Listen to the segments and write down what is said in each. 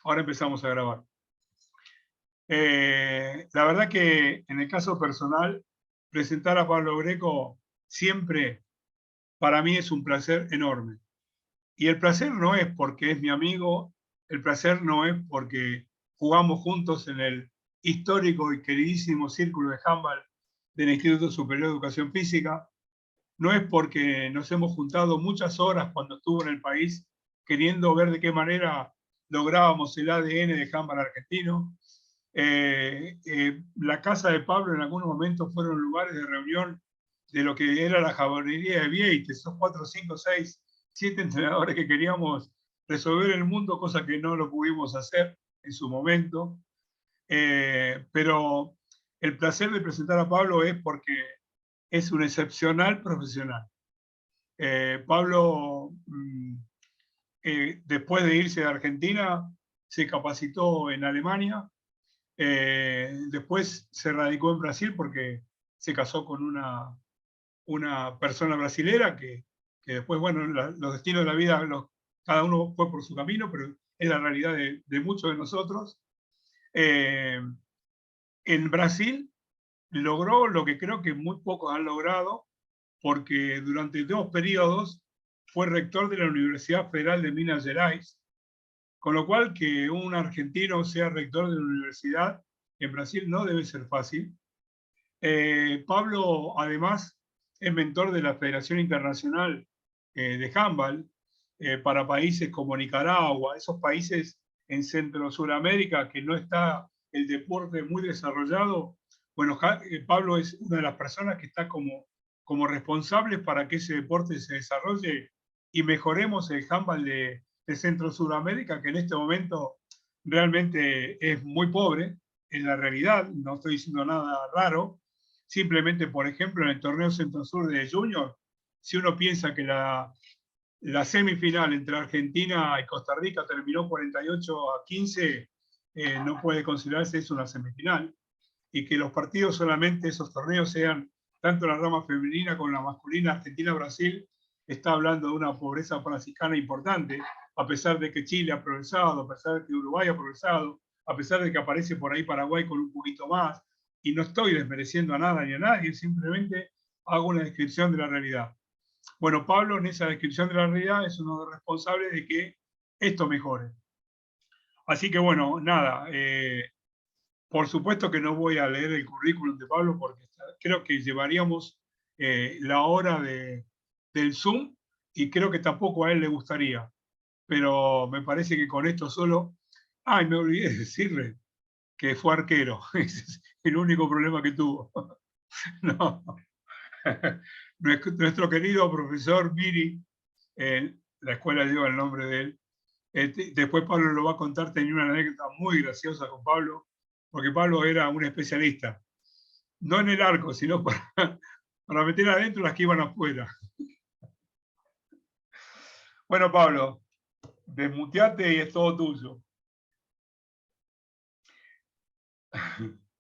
Ahora empezamos a grabar. La verdad que en el caso personal, presentar a Pablo Greco siempre para mí es un placer enorme. Y el placer no es porque es mi amigo, el placer no es porque jugamos juntos en el histórico y queridísimo círculo de handball del Instituto Superior de Educación Física, no es porque nos hemos juntado muchas horas cuando estuvo en el país queriendo ver de qué manera lográbamos el ADN de handball argentino. La casa de Pablo en algunos momentos fueron lugares de reunión de lo que era la jabonería de Vieites, esos 4, 5, 6, 7 entrenadores que queríamos resolver el mundo, cosa que no lo pudimos hacer en su momento. Pero el placer de presentar a Pablo es porque es un excepcional profesional. Pablo, después de irse de Argentina, se capacitó en Alemania, después se radicó en Brasil porque se casó con una persona brasilera que después, bueno, los destinos de la vida, cada uno fue por su camino, pero es la realidad de muchos de nosotros. En Brasil logró lo que creo que muy pocos han logrado, porque durante 2 periodos fue rector de la Universidad Federal de Minas Gerais, con lo cual que un argentino sea rector de la universidad en Brasil no debe ser fácil. Pablo, además, es mentor de la Federación Internacional de Handball para países como Nicaragua, esos países en Centro-Suramérica que no está el deporte muy desarrollado. Bueno, Pablo es una de las personas que está como responsable para que ese deporte se desarrolle y mejoremos el handball de Centro-Suramérica, que en este momento realmente es muy pobre, en la realidad, no estoy diciendo nada raro. Simplemente, por ejemplo, en el torneo Centro-Sur de Junior, si uno piensa que la semifinal entre Argentina y Costa Rica terminó 48-15, no puede considerarse eso una semifinal. Y que los partidos solamente, esos torneos, sean tanto la rama femenina como la masculina, Argentina-Brasil, está hablando de una pobreza franciscana importante, a pesar de que Chile ha progresado, a pesar de que Uruguay ha progresado, a pesar de que aparece por ahí Paraguay con un poquito más, y no estoy desmereciendo a nada ni a nadie, simplemente hago una descripción de la realidad. Bueno, Pablo en esa descripción de la realidad es uno de los responsables de que esto mejore. Así que bueno, nada, por supuesto que no voy a leer el currículum de Pablo porque creo que llevaríamos la hora del Zoom y creo que tampoco a él le gustaría. Pero me parece que con esto solo... Ay, me olvidé de decirle que fue arquero. Ese es el único problema que tuvo. No. Nuestro querido profesor Miri, la escuela lleva el nombre de él. Después Pablo lo va a contar, tenía una anécdota muy graciosa con Pablo, porque Pablo era un especialista, no en el arco, sino para meter adentro las que iban afuera. Bueno, Pablo, desmuteate y es todo tuyo.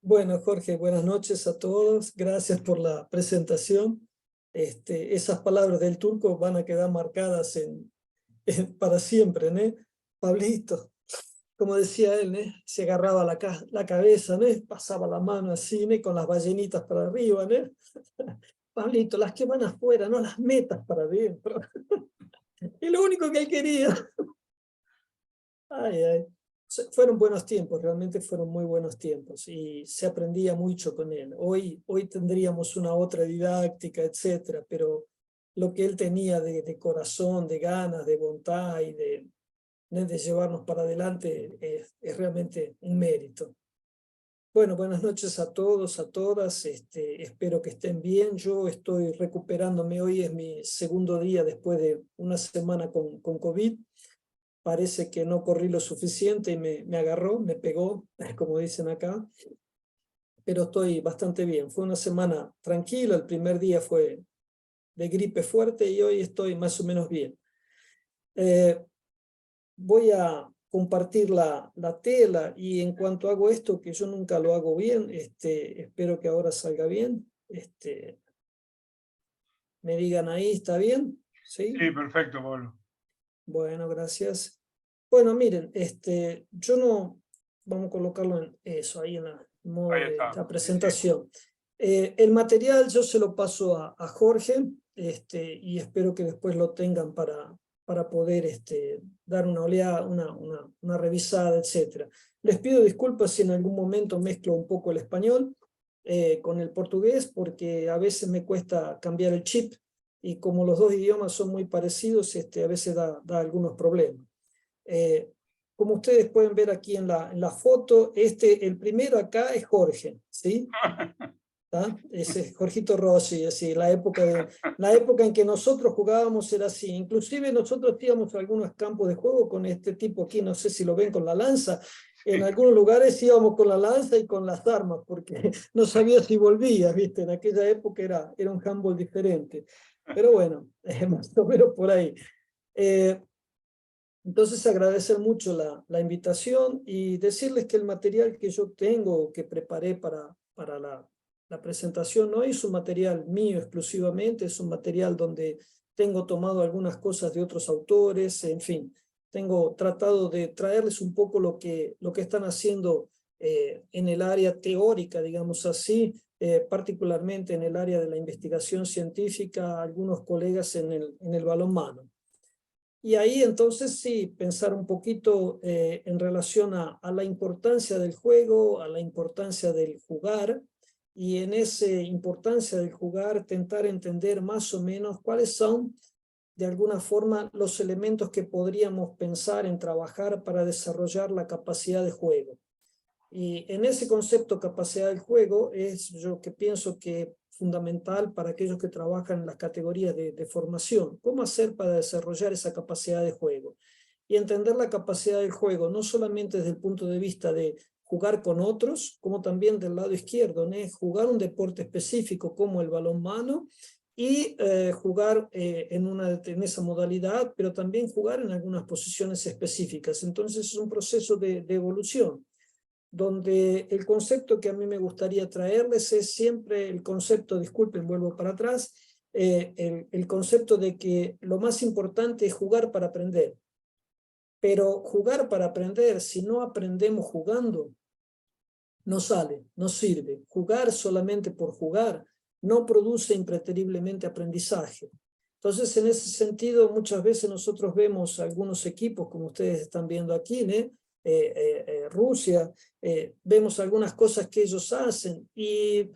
Bueno, Jorge, buenas noches a todos. Gracias por la presentación. Esas palabras del turco van a quedar marcadas para siempre, ¿no? Pablito, como decía él, ¿no? Se agarraba la cabeza, ¿no? Pasaba la mano así, ¿no? Con las ballenitas para arriba, ¿no? Pablito, las que van afuera, no las metas para adentro. Y lo único que él quería. Ay, ay. Fueron buenos tiempos, realmente fueron muy buenos tiempos y se aprendía mucho con él. Hoy tendríamos una otra didáctica, etcétera, pero lo que él tenía de corazón, de ganas, de voluntad y de llevarnos para adelante es realmente un mérito. Bueno, buenas noches a todos, a todas. Espero que estén bien. Yo estoy recuperándome. Hoy es mi segundo día después de una semana con COVID. Parece que no corrí lo suficiente y me agarró, me pegó, como dicen acá, pero estoy bastante bien. Fue una semana tranquila, el primer día fue de gripe fuerte y hoy estoy más o menos bien. Voy a compartir la tela y en cuanto hago esto, que yo nunca lo hago bien, espero que ahora salga bien. Me digan ahí, ¿está bien? ¿Sí? Sí, perfecto, Pablo. Bueno, gracias. Bueno, miren, yo no, vamos a colocarlo en eso, ahí en el modo Ahí de está. la Sí, sí. presentación. El material yo se lo paso a Jorge, y espero que después lo tengan para poder dar una oleada, una revisada, etc. Les pido disculpas si en algún momento mezclo un poco el español con el portugués, porque a veces me cuesta cambiar el chip, y como los dos idiomas son muy parecidos, a veces da algunos problemas. Como ustedes pueden ver aquí en la foto, el primero acá es Jorge, ¿sí? ¿Ah? Ese es Jorgito Rossi, así, la época en que nosotros jugábamos era así. Inclusive nosotros íbamos a algunos campos de juego con este tipo aquí, no sé si lo ven, con la lanza. En algunos lugares íbamos con la lanza y con las armas, porque no sabía si volvía, ¿viste? En aquella época era un handball diferente. Pero bueno, más o menos por ahí. Entonces agradecer mucho la invitación y decirles que el material que yo tengo, que preparé para la presentación, no es un material mío exclusivamente, es un material donde tengo tomado algunas cosas de otros autores, en fin, tengo tratado de traerles un poco lo que están haciendo en el área teórica, digamos así, particularmente en el área de la investigación científica, algunos colegas en el balonmano. Y ahí entonces sí, pensar un poquito en relación a la importancia del juego, a la importancia del jugar, y en esa importancia del jugar intentar entender más o menos cuáles son de alguna forma los elementos que podríamos pensar en trabajar para desarrollar la capacidad de juego. Y en ese concepto capacidad del juego es yo que pienso que fundamental para aquellos que trabajan en las categorías de formación. ¿Cómo hacer para desarrollar esa capacidad de juego? Y entender la capacidad del juego no solamente desde el punto de vista de jugar con otros, como también del lado izquierdo, ¿no? Jugar un deporte específico como el balonmano y jugar en esa modalidad, pero también jugar en algunas posiciones específicas. Entonces es un proceso de evolución, donde el concepto que a mí me gustaría traerles es siempre el concepto, disculpen, vuelvo para atrás, el concepto de que lo más importante es jugar para aprender. Pero jugar para aprender, si no aprendemos jugando, no sale, no sirve. Jugar solamente por jugar no produce impreteriblemente aprendizaje. Entonces, en ese sentido, muchas veces nosotros vemos algunos equipos, como ustedes están viendo aquí, ¿no? Rusia, vemos algunas cosas que ellos hacen, y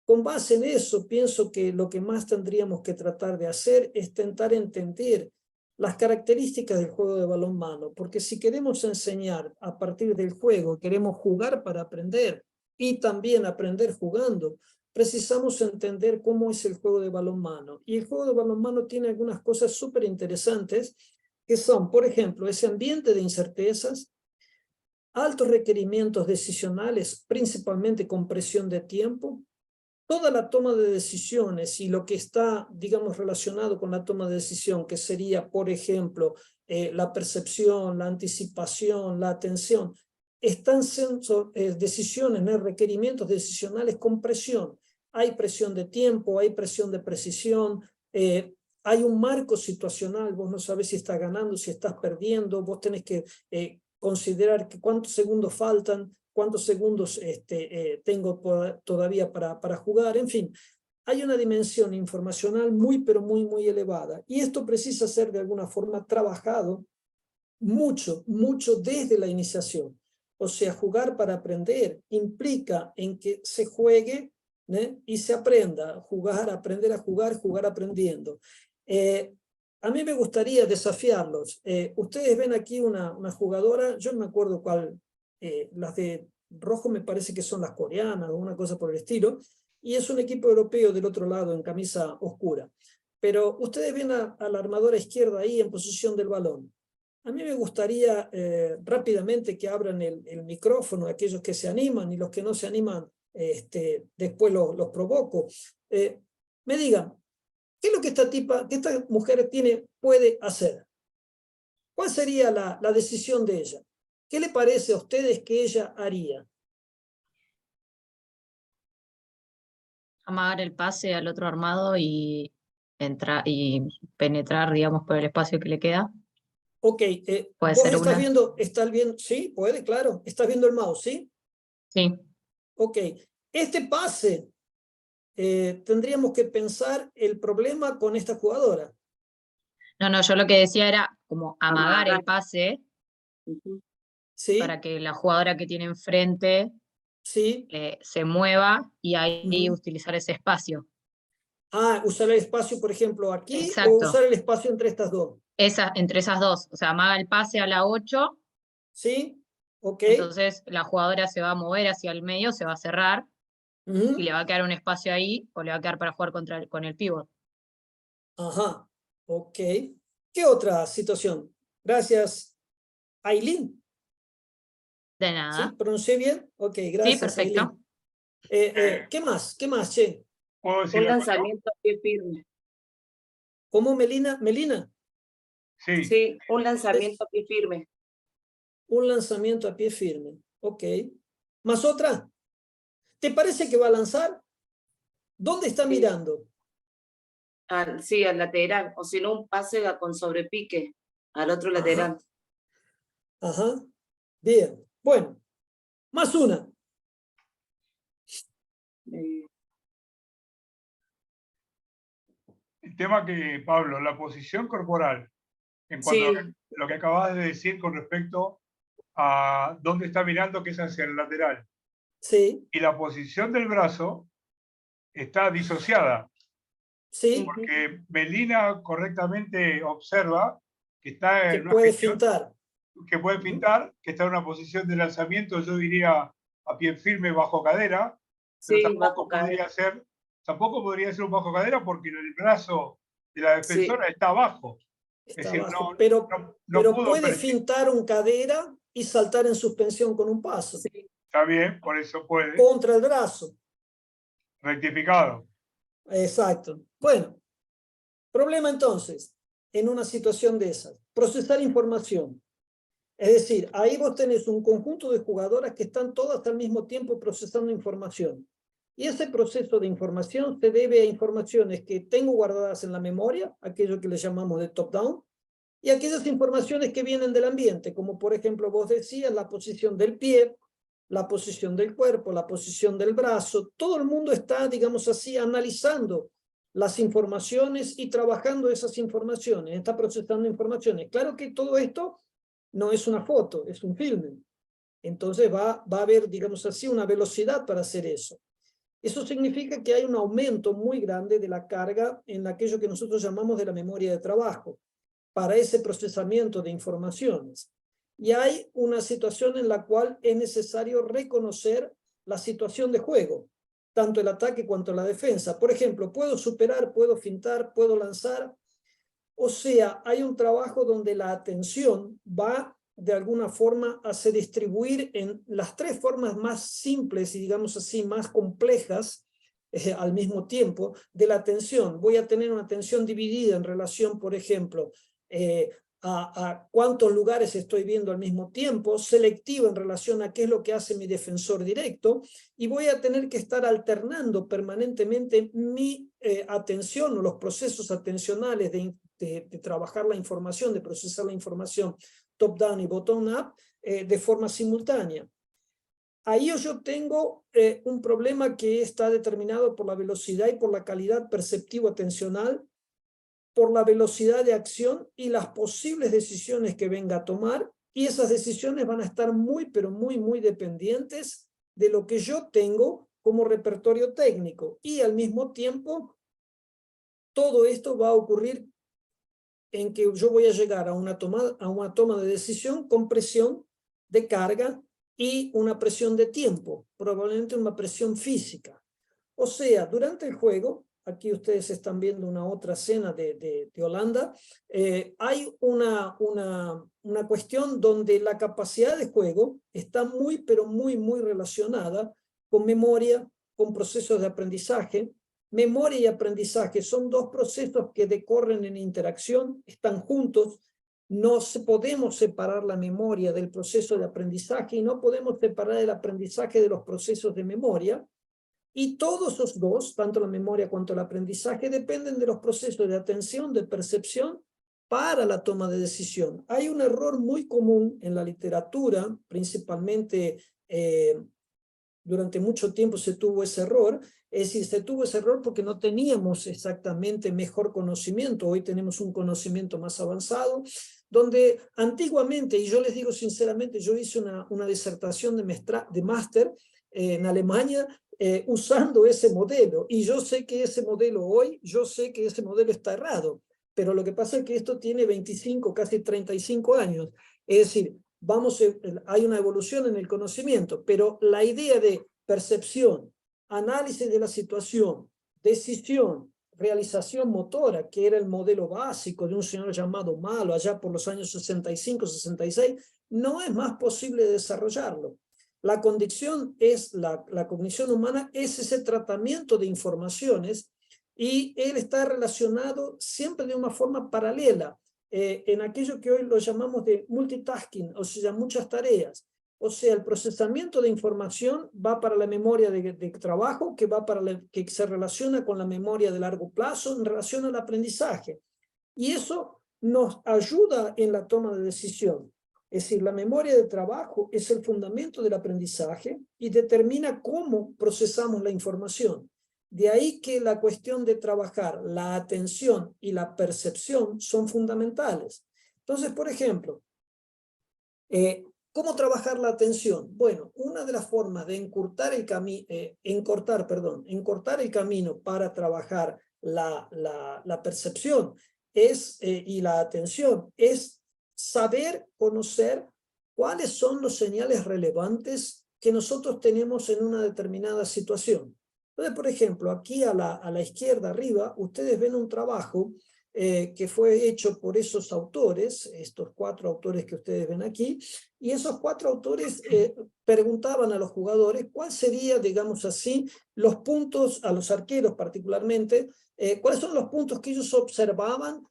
con base en eso pienso que lo que más tendríamos que tratar de hacer es intentar entender las características del juego de balonmano, porque si queremos enseñar a partir del juego, queremos jugar para aprender y también aprender jugando, precisamos entender cómo es el juego de balonmano. Y el juego de balonmano tiene algunas cosas súper interesantes, que son, por ejemplo, ese ambiente de incertezas, altos requerimientos decisionales, principalmente con presión de tiempo, toda la toma de decisiones y lo que está, digamos, relacionado con la toma de decisión, que sería, por ejemplo, la percepción, la anticipación, la atención, están siendo decisiones, ¿no? Requerimientos decisionales con presión. Hay presión de tiempo, hay presión de precisión, hay un marco situacional, vos no sabés si estás ganando, si estás perdiendo, vos tenés que considerar que cuántos segundos faltan, cuántos segundos tengo todavía para jugar, en fin. Hay una dimensión informacional muy, pero muy, muy elevada. Y esto precisa ser de alguna forma trabajado mucho, mucho desde la iniciación. O sea, jugar para aprender implica en que se juegue, ¿eh? Y se aprenda, jugar, aprender a jugar, jugar aprendiendo. A mí me gustaría desafiarlos. Ustedes ven aquí una jugadora, yo no me acuerdo cuál, las de rojo me parece que son las coreanas o una cosa por el estilo, y es un equipo europeo del otro lado en camisa oscura. Pero ustedes ven a la armadora izquierda ahí en posición del balón. A mí me gustaría rápidamente que abran el micrófono, aquellos que se animan, y los que no se animan, después los provoco. Me digan, ¿qué es lo que esta mujer puede hacer? ¿Cuál sería la decisión de ella? ¿Qué le parece a ustedes que ella haría? Amagar el pase al otro armado y entrar y penetrar, digamos, por el espacio que le queda. Ok, Puede vos ser estás una. viendo, sí, puede, claro, estás viendo el mouse, ¿sí? Sí, Ok, este pase, tendríamos que pensar el problema con esta jugadora. no, yo lo que decía era como amagar el pase ¿Sí? para que la jugadora que tiene enfrente ¿Sí? se mueva y ahí Ujú. utilizar ese espacio. Ah, usar el espacio, por ejemplo, aquí o Exacto. usar el espacio entre estas dos. Entre esas dos. O sea, amaga el pase a la 8, ¿Sí? Ok. entonces la jugadora se va a mover hacia el medio, se va a cerrar y Ujú. le va a quedar un espacio ahí o le va a quedar para jugar con el pívot. Ajá. Ok. ¿Qué otra situación? Gracias, Aileen. De ¿Sí? nada. ¿Pronuncié bien? Ok, Sí, gracias, perfecto. Aileen. ¿Qué más? ¿Qué más, che? ¿Puedo decir Un algo yo? lanzamiento a pie firme. ¿Cómo, Melina? Melina, Sí, Sí, un lanzamiento a pie firme. un lanzamiento a pie firme. Ok. ¿Más otra? ¿Te parece que va a lanzar? ¿Dónde está Sí. mirando? Sí, al lateral. O si no, un pase con sobrepique al otro lateral. Ajá. Bien. Bueno, más una. Eh, el tema que, Pablo, la posición corporal, en cuanto a sí, lo que acabas de decir con respecto a dónde está mirando, que es hacia el lateral, Sí, y la posición del brazo está disociada, sí, ujú, porque Melina correctamente observa que está que en una puede gestión fintar. que puede Ujú. pintar, que está en una posición de lanzamiento, yo diría a pie firme bajo cadera, pero sí, bajo cadera. tampoco podría ser un bajo cadera porque el brazo de la Sí, defensora está abajo. Es Está decir, abajo, pero no pudo puede percibir. fintar un cadera y saltar en suspensión con un paso sí, Está bien, por eso puede. contra el brazo. Rectificado. Exacto. Bueno, problema entonces, en una situación de esas, procesar información. Es decir, ahí vos tenés un conjunto de jugadoras que están todas al mismo tiempo procesando información. Y ese proceso de información se debe a informaciones que tengo guardadas en la memoria, aquello que le llamamos de top-down, y aquellas informaciones que vienen del ambiente, como por ejemplo vos decías, la posición del pie, la posición del cuerpo, la posición del brazo. Todo el mundo está, digamos así, analizando las informaciones y trabajando esas informaciones, está procesando informaciones. Claro que todo esto no es una foto, es un filme. Entonces va a haber, digamos así, una velocidad para hacer eso. Eso significa que hay un aumento muy grande de la carga en aquello que nosotros llamamos de la memoria de trabajo, para ese procesamiento de informaciones. Y hay una situación en la cual es necesario reconocer la situación de juego, tanto el ataque cuanto la defensa. Por ejemplo, puedo superar, puedo fintar, puedo lanzar. O sea, hay un trabajo donde la atención va de alguna forma a se distribuir en las tres formas más simples y digamos así más complejas al mismo tiempo de la atención. Voy a tener una atención dividida en relación, por ejemplo, a cuántos lugares estoy viendo al mismo tiempo, selectiva en relación a qué es lo que hace mi defensor directo, y voy a tener que estar alternando permanentemente mi atención o los procesos atencionales de trabajar la información, de procesar la información top-down y bottom-up de forma simultánea. Ahí yo tengo un problema que está determinado por la velocidad y por la calidad perceptivo-atencional, por la velocidad de acción y las posibles decisiones que venga a tomar, y esas decisiones van a estar muy, pero muy, muy dependientes de lo que yo tengo como repertorio técnico. Y al mismo tiempo, todo esto va a ocurrir en que yo voy a llegar a una toma de decisión con presión de carga y una presión de tiempo, probablemente una presión física. O sea, durante el juego, aquí ustedes están viendo una otra escena de Holanda, hay una cuestión donde la capacidad de juego está muy, pero muy, muy relacionada con memoria, con procesos de aprendizaje. Memoria y aprendizaje son dos procesos que decorren en interacción, están juntos. No podemos separar la memoria del proceso de aprendizaje y no podemos separar el aprendizaje de los procesos de memoria. Y todos los dos, tanto la memoria cuanto el aprendizaje, dependen de los procesos de atención, de percepción para la toma de decisión. Hay un error muy común en la literatura, principalmente durante mucho tiempo se tuvo ese error, es decir, se tuvo ese error porque no teníamos exactamente mejor conocimiento. Hoy tenemos un conocimiento más avanzado, donde antiguamente, y yo les digo sinceramente, yo hice una disertación de máster en Alemania usando ese modelo, y yo sé que ese modelo hoy, yo sé que ese modelo está errado, pero lo que pasa es que esto tiene 25, casi 35 años, es decir, hay una evolución en el conocimiento, pero la idea de percepción, análisis de la situación, decisión, realización motora, que era el modelo básico de un señor llamado Malo allá por los años 65, 66, no es más posible desarrollarlo. La cognición humana es ese tratamiento de informaciones, y él está relacionado siempre de una forma paralela en aquello que hoy lo llamamos de multitasking, o sea, muchas tareas. O sea, el procesamiento de información va para la memoria de trabajo, que se relaciona con la memoria de largo plazo en relación al aprendizaje. Y eso nos ayuda en la toma de decisión. Es decir, la memoria de trabajo es el fundamento del aprendizaje y determina cómo procesamos la información. De ahí que la cuestión de trabajar la atención y la percepción son fundamentales. Entonces, por ejemplo, ¿cómo trabajar la atención? Bueno, una de las formas de encortar el camino para trabajar la percepción y la atención es saber, conocer cuáles son los señales relevantes que nosotros tenemos en una determinada situación. Entonces, por ejemplo, aquí a la izquierda arriba, ustedes ven un trabajo que fue hecho por esos autores, estos 4 autores que ustedes ven aquí, y esos 4 autores preguntaban a los jugadores cuál sería, digamos así, los puntos, a los arqueros particularmente, cuáles son los puntos que ellos observaban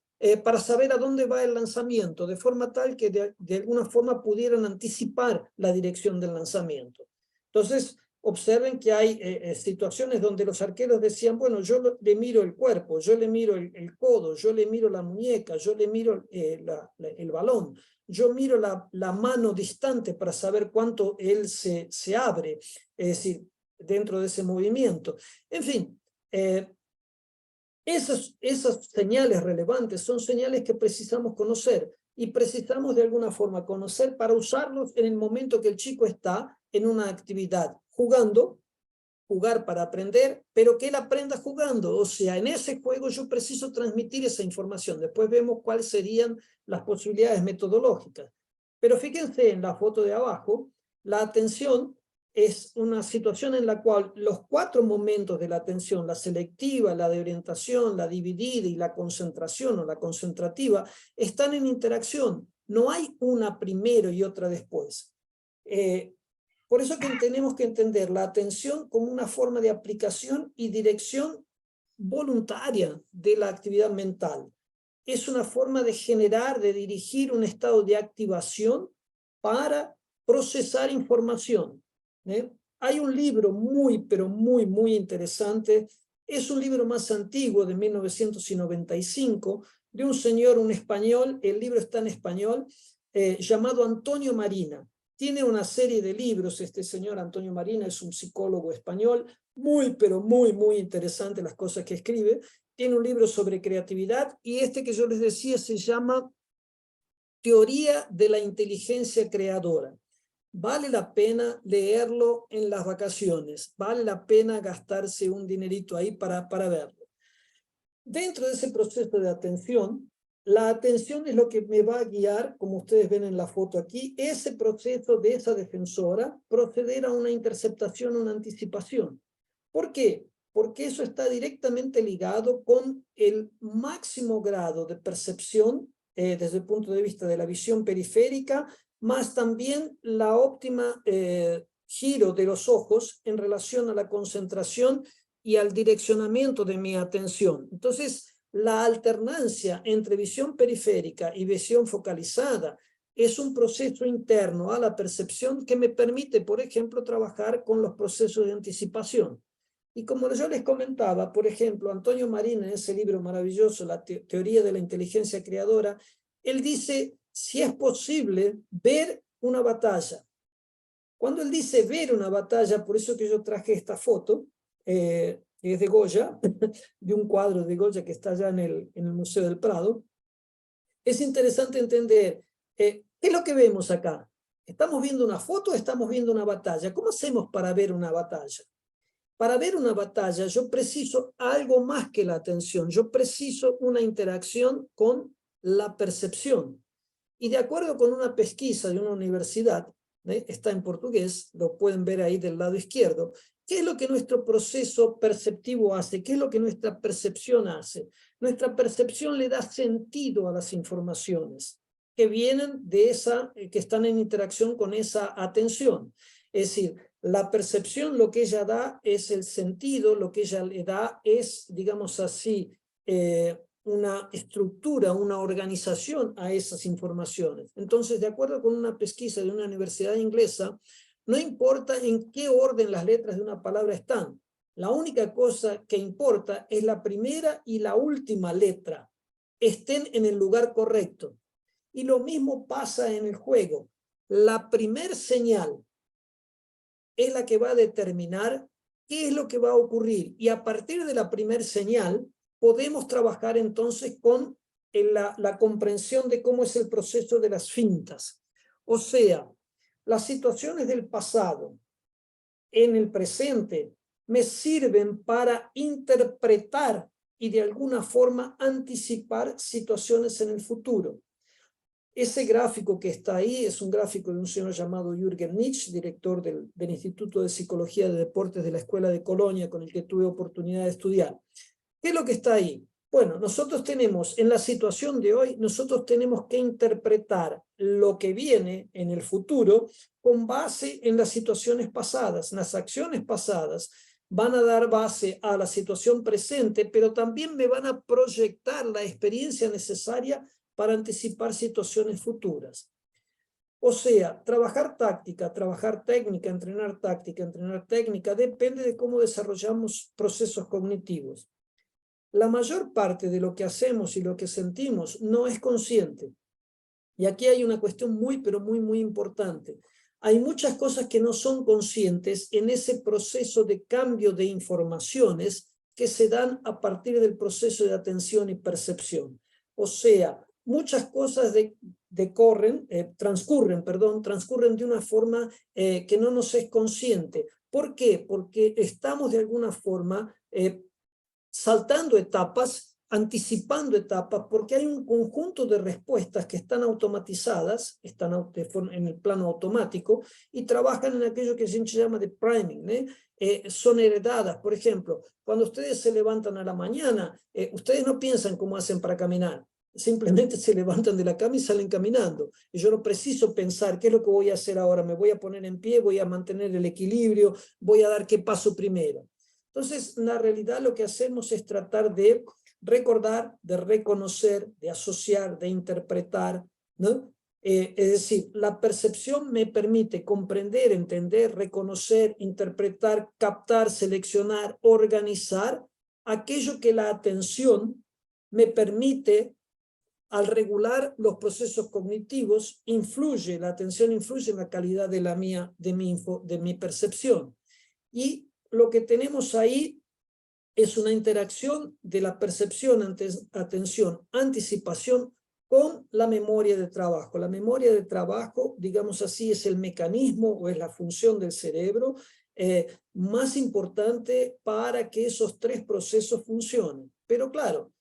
para saber a dónde va el lanzamiento, de forma tal que de alguna forma pudieran anticipar la dirección del lanzamiento. Entonces, observen que hay situaciones donde los arqueros decían, bueno, yo le miro el cuerpo, yo le miro el codo, yo le miro la muñeca, yo le miro el balón, yo miro la mano distante para saber cuánto él se abre, es decir, dentro de ese movimiento. En fin, esas señales relevantes son señales que precisamos conocer, y precisamos de alguna forma conocer para usarlos en el momento que el chico está en una actividad jugar para aprender, pero que él aprenda jugando. O sea, en ese juego yo preciso transmitir esa información. Después vemos cuáles serían las posibilidades metodológicas. Pero fíjense en la foto de abajo, la atención es una situación en la cual los 4 momentos de la atención, la selectiva, la de orientación, la dividida y la concentración o la concentrativa, están en interacción. No hay una primero y otra después. Por eso que tenemos que entender la atención como una forma de aplicación y dirección voluntaria de la actividad mental. Es una forma de generar, de dirigir un estado de activación para procesar información. Hay un libro pero muy interesante, es un libro más antiguo de 1995, de un señor, un español, el libro está en español, llamado Antonio Marina. Tiene una serie de libros, este señor Antonio Marina es un psicólogo español, pero muy interesante las cosas que escribe. Tiene un libro sobre creatividad, y este que yo les decía se llama Teoría de la Inteligencia Creadora. Vale la pena leerlo en las vacaciones, vale la pena gastarse un dinerito ahí para verlo. Dentro de ese proceso de atención, la atención es lo que me va a guiar, como ustedes ven en la foto aquí, ese proceso de esa defensora, proceder a una interceptación, una anticipación. ¿Por qué? Porque eso está directamente ligado con el máximo grado de percepción desde el punto de vista de la visión periférica, más también la óptima giro de los ojos en relación a la concentración y al direccionamiento de mi atención. Entonces, la alternancia entre visión periférica y visión focalizada es un proceso interno a la percepción que me permite, por ejemplo, trabajar con los procesos de anticipación. Y como yo les comentaba, por ejemplo, Antonio Marín en ese libro maravilloso, La teoría de la inteligencia creadora, él dice si es posible ver una batalla. Cuando él dice ver una batalla, por eso que yo traje esta foto, que es de Goya, de un cuadro de Goya que está allá en el Museo del Prado, es interesante entender qué es lo que vemos acá. ¿Estamos viendo una foto o estamos viendo una batalla? ¿Cómo hacemos para ver una batalla? Para ver una batalla yo preciso algo más que la atención, yo preciso una interacción con la percepción. Y de acuerdo con una pesquisa de una universidad, está en portugués, lo pueden ver ahí del lado izquierdo, ¿qué es lo que nuestro proceso perceptivo hace? ¿Qué es lo que nuestra percepción hace? Nuestra percepción le da sentido a las informaciones que vienen de esa, que están en interacción con esa atención. Es decir, la percepción lo que ella da es el sentido, lo que ella le da es, digamos así, una estructura, una organización a esas informaciones. Entonces, de acuerdo con una pesquisa de una universidad inglesa, no importa en qué orden las letras de una palabra están. La única cosa que importa es la primera y la última letra estén en el lugar correcto. Y lo mismo pasa en el juego. La primer señal es la que va a determinar qué es lo que va a ocurrir. Y a partir de la primer señal, podemos trabajar entonces con la comprensión de cómo es el proceso de las fintas. O sea, las situaciones del pasado en el presente me sirven para interpretar y de alguna forma anticipar situaciones en el futuro. Ese gráfico que está ahí es un gráfico de un señor llamado Jürgen Nitsch, director del Instituto de Psicología de Deportes de la Escuela de Colonia, con el que tuve oportunidad de estudiar. ¿Qué es lo que está ahí? Bueno, nosotros tenemos, en la situación de hoy, nosotros tenemos que interpretar lo que viene en el futuro con base en las situaciones pasadas. Las acciones pasadas van a dar base a la situación presente, pero también me van a proyectar la experiencia necesaria para anticipar situaciones futuras. O sea, trabajar táctica, trabajar técnica, entrenar técnica, depende de cómo desarrollamos procesos cognitivos. La mayor parte de lo que hacemos y lo que sentimos no es consciente. Y aquí hay una cuestión muy, pero muy importante. Hay muchas cosas que no son conscientes en ese proceso de cambio de informaciones que se dan a partir del proceso de atención y percepción. O sea, muchas cosas transcurren de una forma que no nos es consciente. ¿Por qué? Porque estamos de alguna forma saltando etapas, anticipando etapas, porque hay un conjunto de respuestas que están automatizadas, están en el plano automático, y trabajan en aquello que se llama de priming, son heredadas. Por ejemplo, cuando ustedes se levantan a la mañana, ustedes no piensan cómo hacen para caminar, simplemente se levantan de la cama y salen caminando. Y yo no preciso pensar qué es lo que voy a hacer ahora, me voy a poner en pie, voy a mantener el equilibrio, voy a dar qué paso primero. Entonces, en la realidad lo que hacemos es tratar de recordar, de reconocer, de asociar, de interpretar, ¿no? Es decir, la percepción me permite comprender, entender, reconocer, interpretar, captar, seleccionar, organizar aquello que la atención me permite. Al regular los procesos cognitivos, la atención influye en la calidad de mi percepción. Y lo que tenemos ahí es una interacción de la percepción, atención, anticipación con la memoria de trabajo. La memoria de trabajo, digamos así, es el mecanismo o es la función del cerebro más importante para que esos tres procesos funcionen. Pero claro,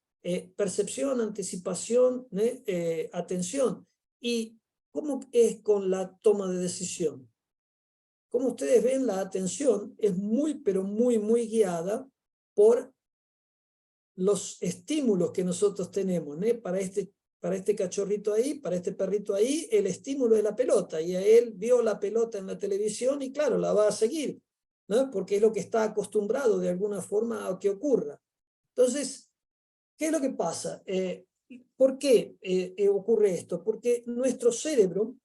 percepción, anticipación, atención. ¿Y cómo es con la toma de decisión? Como ustedes ven, la atención es pero muy guiada por los estímulos que nosotros tenemos, ¿no? Para este cachorrito ahí, para este perrito ahí, el estímulo es la pelota, y a él vio la pelota en la televisión y claro, la va a seguir, ¿no? Porque es lo que está acostumbrado de alguna forma a que ocurra. Entonces, ¿qué es lo que pasa? ¿Por qué ocurre esto? Porque nuestro cerebro,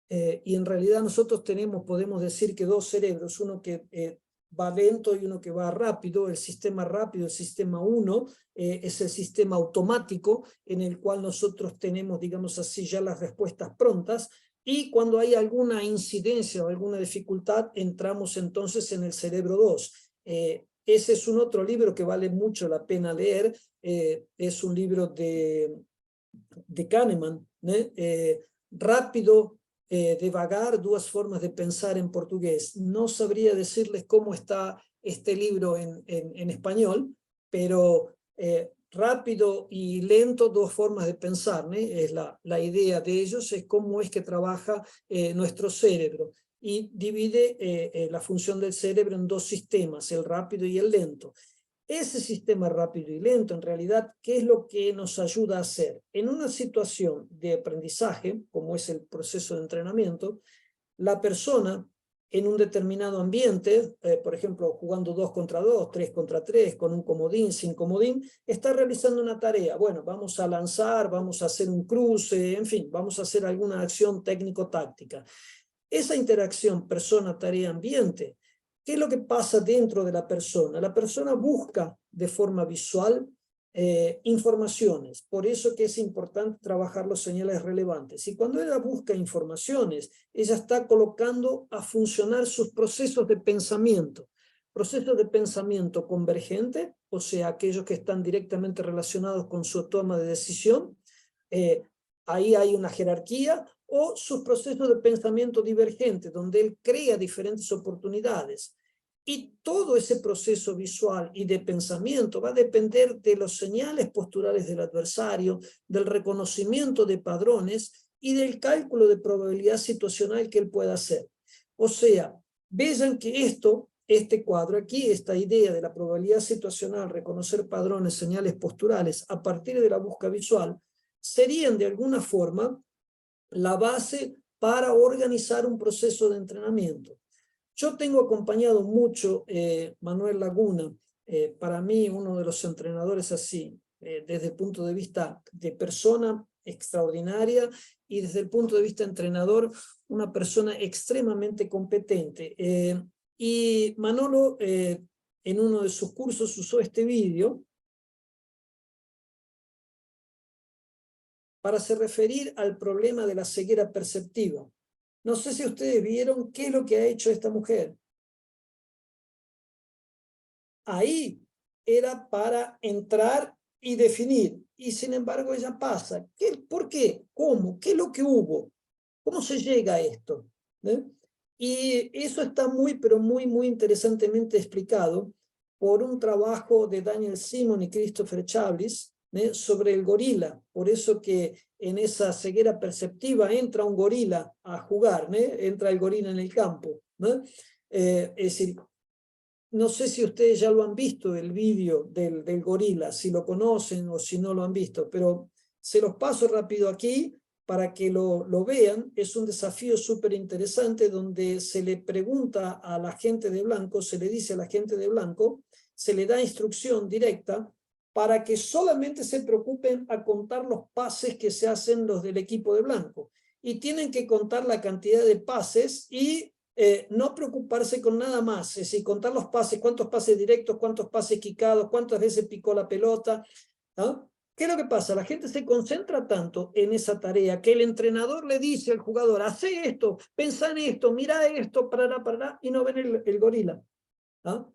y en realidad nosotros podemos decir que dos cerebros, uno que va lento y uno que va rápido. El sistema rápido, el sistema 1, es el sistema automático en el cual nosotros tenemos, digamos así, ya las respuestas prontas, y cuando hay alguna incidencia o alguna dificultad, entramos entonces en el cerebro 2. Ese es un otro libro que vale mucho la pena leer, es un libro de Kahneman, Rápido, devagar, dos formas de pensar en portugués. No sabría decirles cómo está este libro en español, pero rápido y lento, dos formas de pensar, es la idea de ellos, es cómo es que trabaja nuestro cerebro, y divide la función del cerebro en dos sistemas, el rápido y el lento. Ese sistema rápido y lento, en realidad, ¿qué es lo que nos ayuda a hacer? En una situación de aprendizaje, como es el proceso de entrenamiento, la persona en un determinado ambiente, por ejemplo, jugando 2 contra 2, 3 contra 3, con un comodín, sin comodín, está realizando una tarea. Bueno, vamos a lanzar, vamos a hacer un cruce, en fin, vamos a hacer alguna acción técnico-táctica. Esa interacción persona, tarea, ambiente, ¿qué es lo que pasa dentro de la persona? La persona busca de forma visual informaciones, por eso que es importante trabajar los señales relevantes. Y cuando ella busca informaciones, ella está colocando a funcionar sus procesos de pensamiento. Procesos de pensamiento convergente, o sea, aquellos que están directamente relacionados con su toma de decisión, ahí hay una jerarquía, o sus procesos de pensamiento divergente, donde él crea diferentes oportunidades. Y todo ese proceso visual y de pensamiento va a depender de los señales posturales del adversario, del reconocimiento de padrones y del cálculo de probabilidad situacional que él pueda hacer. O sea, vean que este cuadro aquí, esta idea de la probabilidad situacional, reconocer padrones, señales posturales a partir de la búsqueda visual, serían de alguna forma la base para organizar un proceso de entrenamiento. Yo tengo acompañado mucho Manuel Laguna, para mí uno de los entrenadores así, desde el punto de vista de persona extraordinaria y desde el punto de vista entrenador, una persona extremadamente competente. Y Manolo, en uno de sus cursos, usó este vídeo para se referir al problema de la ceguera perceptiva. No sé si ustedes vieron qué es lo que ha hecho esta mujer. Ahí era para entrar y definir, y sin embargo ella pasa. ¿Por qué? ¿Cómo? ¿Qué es lo que hubo? ¿Cómo se llega a esto? Y eso está muy, pero muy, muy interesantemente explicado por un trabajo de Daniel Simon y Christopher Chablis, sobre el gorila. Por eso que en esa ceguera perceptiva entra un gorila a jugar, entra el gorila en el campo. Es decir, no sé si ustedes ya lo han visto, el vídeo del gorila, si lo conocen o si no lo han visto, pero se los paso rápido aquí para que lo vean. Es un desafío súper interesante donde se le pregunta a la gente de blanco, se le dice a la gente de blanco, se le da instrucción directa para que solamente se preocupen a contar los pases que se hacen los del equipo de blanco. Y tienen que contar la cantidad de pases y no preocuparse con nada más, es decir, contar los pases, cuántos pases directos, cuántos pases quicados, cuántas veces picó la pelota. ¿No? ¿Qué es lo que pasa? La gente se concentra tanto en esa tarea que el entrenador le dice al jugador, hace esto, pensá en esto, mira esto, parará, y no ven el gorila. ¿No?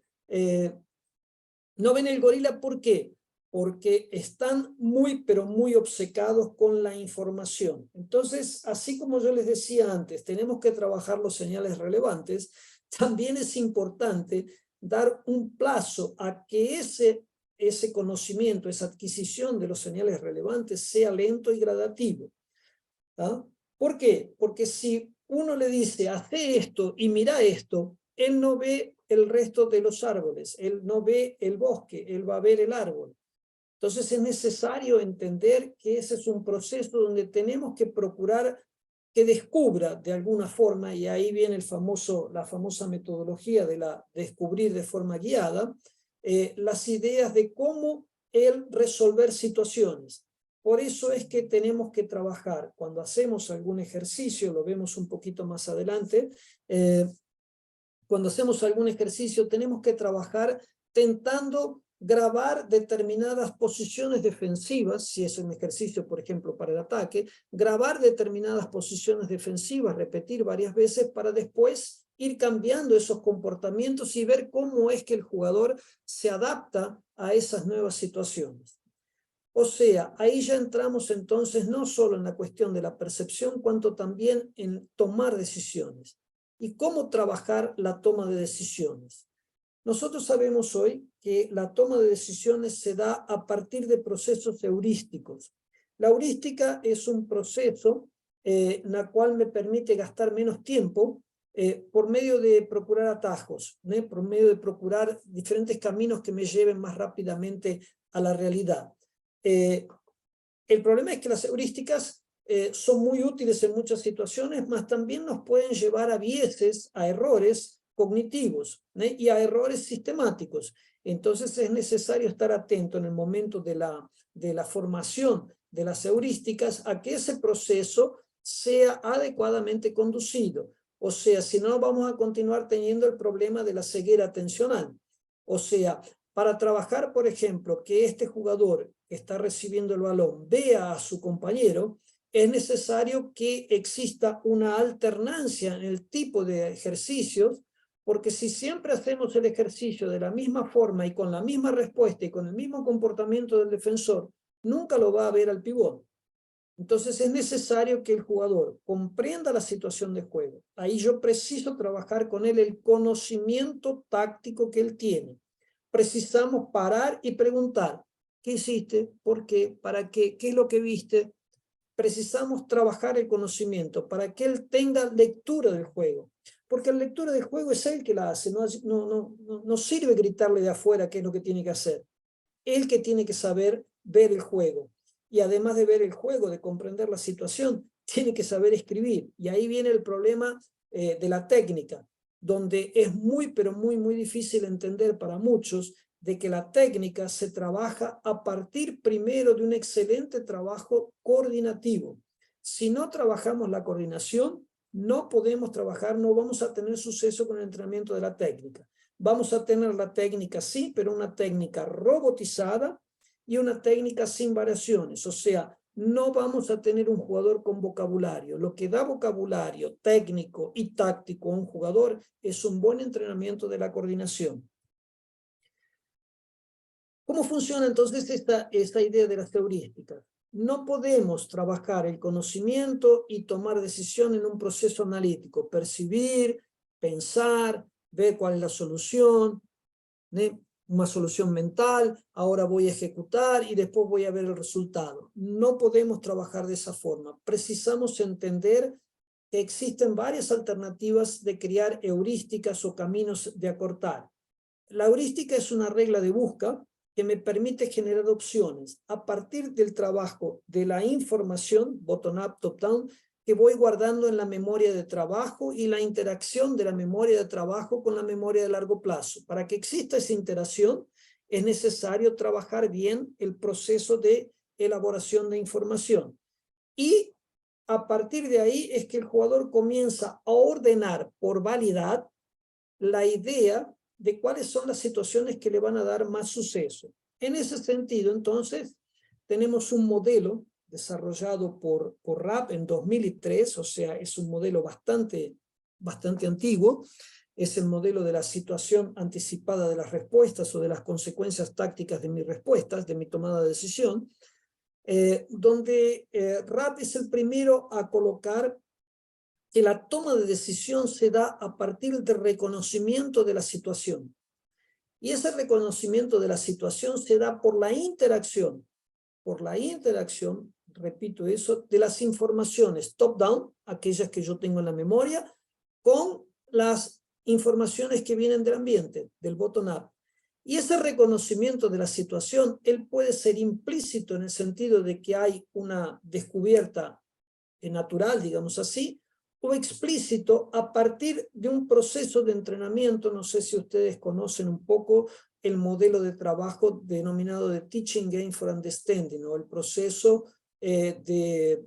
No ven el gorila, ¿por qué? Porque están muy, pero muy obcecados con la información. Entonces, así como yo les decía antes, tenemos que trabajar los señales relevantes, también es importante dar un plazo a que ese conocimiento, esa adquisición de los señales relevantes sea lento y gradativo. ¿Ah? ¿Por qué? Porque si uno le dice, hace esto y mira esto, él no ve el resto de los árboles, él no ve el bosque, él va a ver el árbol. Entonces es necesario entender que ese es un proceso donde tenemos que procurar que descubra de alguna forma, y ahí viene la famosa metodología de descubrir de forma guiada, las ideas de cómo él resolver situaciones. Por eso es que tenemos que trabajar, cuando hacemos algún ejercicio, lo vemos un poquito más adelante, cuando hacemos algún ejercicio, tenemos que trabajar tentando grabar determinadas posiciones defensivas, si es un ejercicio, por ejemplo, para el ataque, grabar determinadas posiciones defensivas, repetir varias veces para después ir cambiando esos comportamientos y ver cómo es que el jugador se adapta a esas nuevas situaciones. O sea, ahí ya entramos entonces no solo en la cuestión de la percepción, cuanto también en tomar decisiones. ¿Y cómo trabajar la toma de decisiones? Nosotros sabemos hoy que la toma de decisiones se da a partir de procesos heurísticos. La heurística es un proceso en el cual me permite gastar menos tiempo por medio de procurar atajos, por medio de procurar diferentes caminos que me lleven más rápidamente a la realidad. El problema es que las heurísticas son muy útiles en muchas situaciones, mas también nos pueden llevar a vieses, a errores cognitivos y a errores sistemáticos. Entonces es necesario estar atento en el momento de la formación de las heurísticas a que ese proceso sea adecuadamente conducido. O sea, si no vamos a continuar teniendo el problema de la ceguera atencional. O sea, para trabajar, por ejemplo, que este jugador que está recibiendo el balón vea a su compañero, es necesario que exista una alternancia en el tipo de ejercicios, porque si siempre hacemos el ejercicio de la misma forma y con la misma respuesta y con el mismo comportamiento del defensor, nunca lo va a ver al pívot. Entonces es necesario que el jugador comprenda la situación de juego. Ahí yo preciso trabajar con él el conocimiento táctico que él tiene. Precisamos parar y preguntar, ¿qué hiciste? ¿Por qué? ¿Para qué? ¿Qué es lo que viste? Precisamos trabajar el conocimiento para que él tenga lectura del juego. Porque la lectura del juego es él que la hace, no sirve gritarle de afuera qué es lo que tiene que hacer. Él que tiene que saber ver el juego. Y además de ver el juego, de comprender la situación, tiene que saber escribir. Y ahí viene el problema de la técnica, donde es muy, pero muy, muy difícil entender para muchos de que la técnica se trabaja a partir primero de un excelente trabajo coordinativo. Si no trabajamos la coordinación, no podemos trabajar, no vamos a tener suceso con el entrenamiento de la técnica. Vamos a tener la técnica sí, pero una técnica robotizada y una técnica sin variaciones. O sea, no vamos a tener un jugador con vocabulario. Lo que da vocabulario técnico y táctico a un jugador es un buen entrenamiento de la coordinación. ¿Cómo funciona entonces esta idea de las heurísticas? No podemos trabajar el conocimiento y tomar decisión en un proceso analítico, percibir, pensar, ver cuál es la solución, una solución mental, ahora voy a ejecutar y después voy a ver el resultado. No podemos trabajar de esa forma. Precisamos entender que existen varias alternativas de crear heurísticas o caminos de acortar. La heurística es una regla de busca que me permite generar opciones a partir del trabajo de la información, bottom-up, top-down, que voy guardando en la memoria de trabajo y la interacción de la memoria de trabajo con la memoria de largo plazo. Para que exista esa interacción, es necesario trabajar bien el proceso de elaboración de información. Y a partir de ahí es que el jugador comienza a ordenar por validad la idea de cuáles son las situaciones que le van a dar más suceso. En ese sentido, entonces, tenemos un modelo desarrollado por Rapp en 2003, o sea, es un modelo bastante antiguo, es el modelo de la situación anticipada de las respuestas o de las consecuencias tácticas de mis respuestas, de mi tomada de decisión, donde Rapp es el primero a colocar que la toma de decisión se da a partir del reconocimiento de la situación. Y ese reconocimiento de la situación se da por la interacción, repito eso, de las informaciones top-down, aquellas que yo tengo en la memoria, con las informaciones que vienen del ambiente, del bottom-up. Y ese reconocimiento de la situación, él puede ser implícito en el sentido de que hay una descubierta natural, digamos así, o explícito a partir de un proceso de entrenamiento. No sé si ustedes conocen un poco el modelo de trabajo denominado de Teaching Game for Understanding, o el proceso de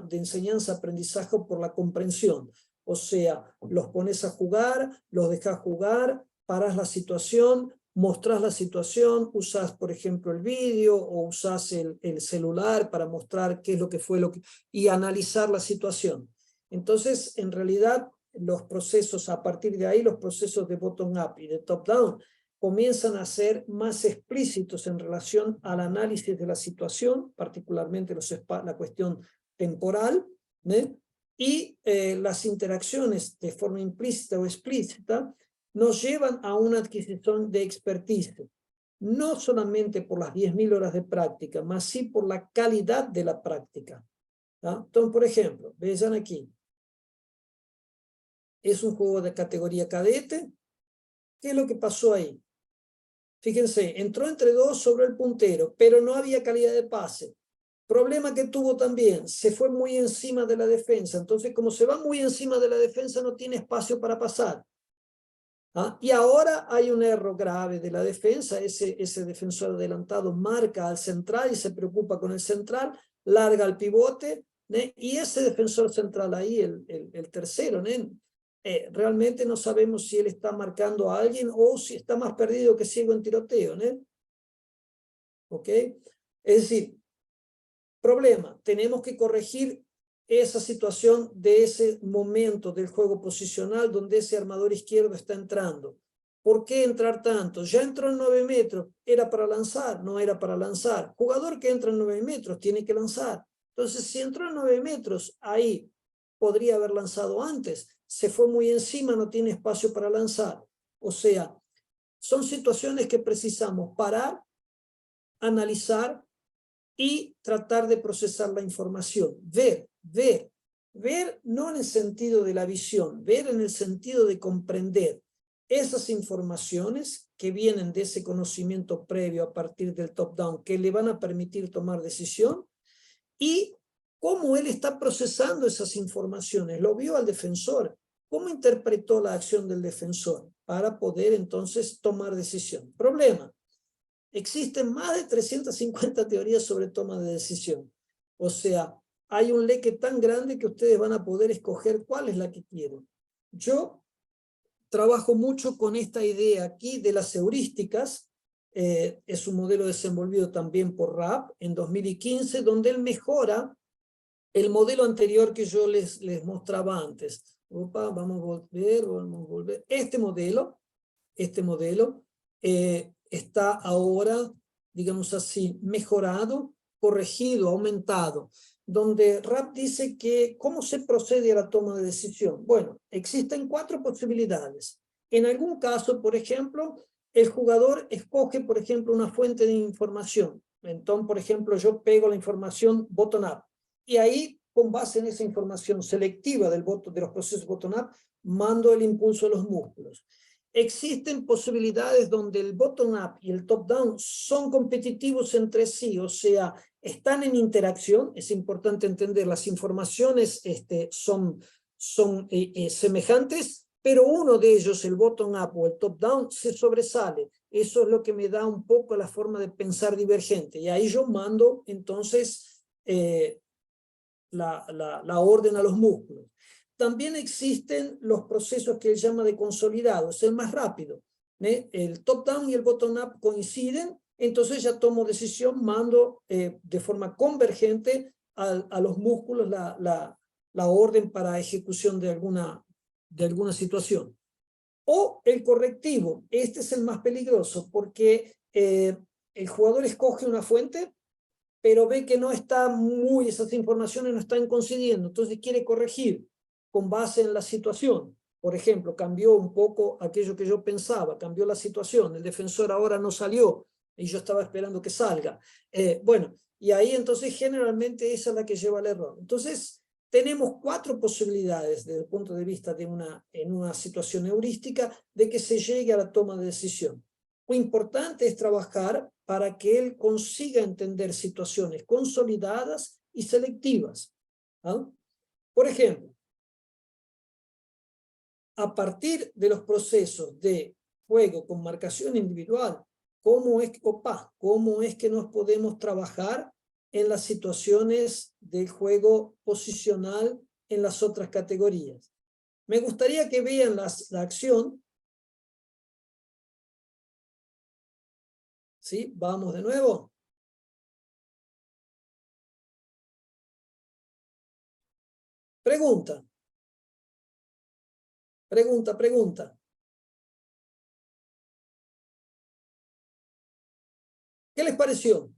enseñanza-aprendizaje por la comprensión, O sea, los pones a jugar, los dejas jugar, paras la situación, mostrás la situación, usás, por ejemplo, el vídeo o usás el celular para mostrar qué es lo que fue y analizar la situación. Entonces, en realidad, los procesos, a partir de ahí, los procesos de bottom-up y de top-down comienzan a ser más explícitos en relación al análisis de la situación, particularmente la cuestión temporal, ¿eh? Y las interacciones de forma implícita o explícita nos llevan a una adquisición de expertise, no solamente por las 10.000 horas de práctica, más sí por la calidad de la práctica. ¿Ah? Entonces, por ejemplo, vean aquí, es un juego de categoría cadete. ¿Qué es lo que pasó ahí? Fíjense, entró entre dos sobre el puntero, pero no había calidad de pase. Problema que tuvo también, se fue muy encima de la defensa. Entonces, como se va muy encima de la defensa, no tiene espacio para pasar. ¿Ah? Y ahora hay un error grave de la defensa. Ese defensor adelantado marca al central y se preocupa con el central, larga al pivote, ¿né? Y ese defensor central ahí, el tercero, ¿né? Realmente no sabemos si él está marcando a alguien o si está más perdido que ciego en tiroteo, ¿né? ¿Ok? Es decir, problema, tenemos que corregir esa situación de ese momento del juego posicional donde ese armador izquierdo está entrando. ¿Por qué entrar tanto? Ya entró en 9 metros, ¿era para lanzar? No era para lanzar. Jugador que entra en 9 metros tiene que lanzar. Entonces, si entró en 9 metros, ahí podría haber lanzado antes. Se fue muy encima, no tiene espacio para lanzar. O sea, son situaciones que precisamos parar, analizar y tratar de procesar la información. Ver no en el sentido de la visión, ver en el sentido de comprender esas informaciones que vienen de ese conocimiento previo a partir del top-down, que le van a permitir tomar decisión, y cómo él está procesando esas informaciones. Lo vio al defensor, cómo interpretó la acción del defensor para poder entonces tomar decisión. Problema. Existen más de 350 teorías sobre toma de decisión. O sea, hay un leque tan grande que ustedes van a poder escoger cuál es la que quieren. Yo trabajo mucho con esta idea aquí de las heurísticas. Es un modelo desenvolvido también por Rapp en 2015, donde él mejora el modelo anterior que yo les mostraba antes. Opa, vamos a volver. Este modelo está ahora, digamos así, mejorado, corregido, aumentado, donde Rapp dice que ¿cómo se procede a la toma de decisión? Bueno, existen 4 posibilidades. En algún caso, por ejemplo, el jugador escoge, por ejemplo, una fuente de información. Entonces, por ejemplo, yo pego la información bottom-up, y ahí, con base en esa información selectiva de los procesos bottom-up, mando el impulso a los músculos. Existen posibilidades donde el bottom-up y el top-down son competitivos entre sí, o sea, están en interacción. Es importante entender, las informaciones son semejantes, pero uno de ellos, el bottom-up o el top-down, se sobresale. Eso es lo que me da un poco la forma de pensar divergente, y ahí yo mando entonces la orden a los músculos. También existen los procesos que él llama de consolidado, es el más rápido. El top-down y el bottom-up coinciden, entonces ya tomo decisión, mando de forma convergente a los músculos la orden para ejecución de alguna situación. O el correctivo, este es el más peligroso, porque el jugador escoge una fuente, pero ve que no está esas informaciones no están coincidiendo, entonces quiere corregir con base en la situación. Por ejemplo, cambió un poco aquello que yo pensaba, cambió la situación, el defensor ahora no salió y yo estaba esperando que salga. Bueno, y ahí entonces generalmente esa es la que lleva al error. Entonces tenemos 4 posibilidades desde el punto de vista de en una situación heurística de que se llegue a la toma de decisión. Lo importante es trabajar para que él consiga entender situaciones consolidadas y selectivas. ¿Ah? Por ejemplo, a partir de los procesos de juego con marcación individual, ¿cómo es que nos podemos trabajar en las situaciones del juego posicional en las otras categorías? Me gustaría que vean la acción. ¿Sí? Vamos de nuevo. Pregunta. Pregunta. ¿Qué les pareció?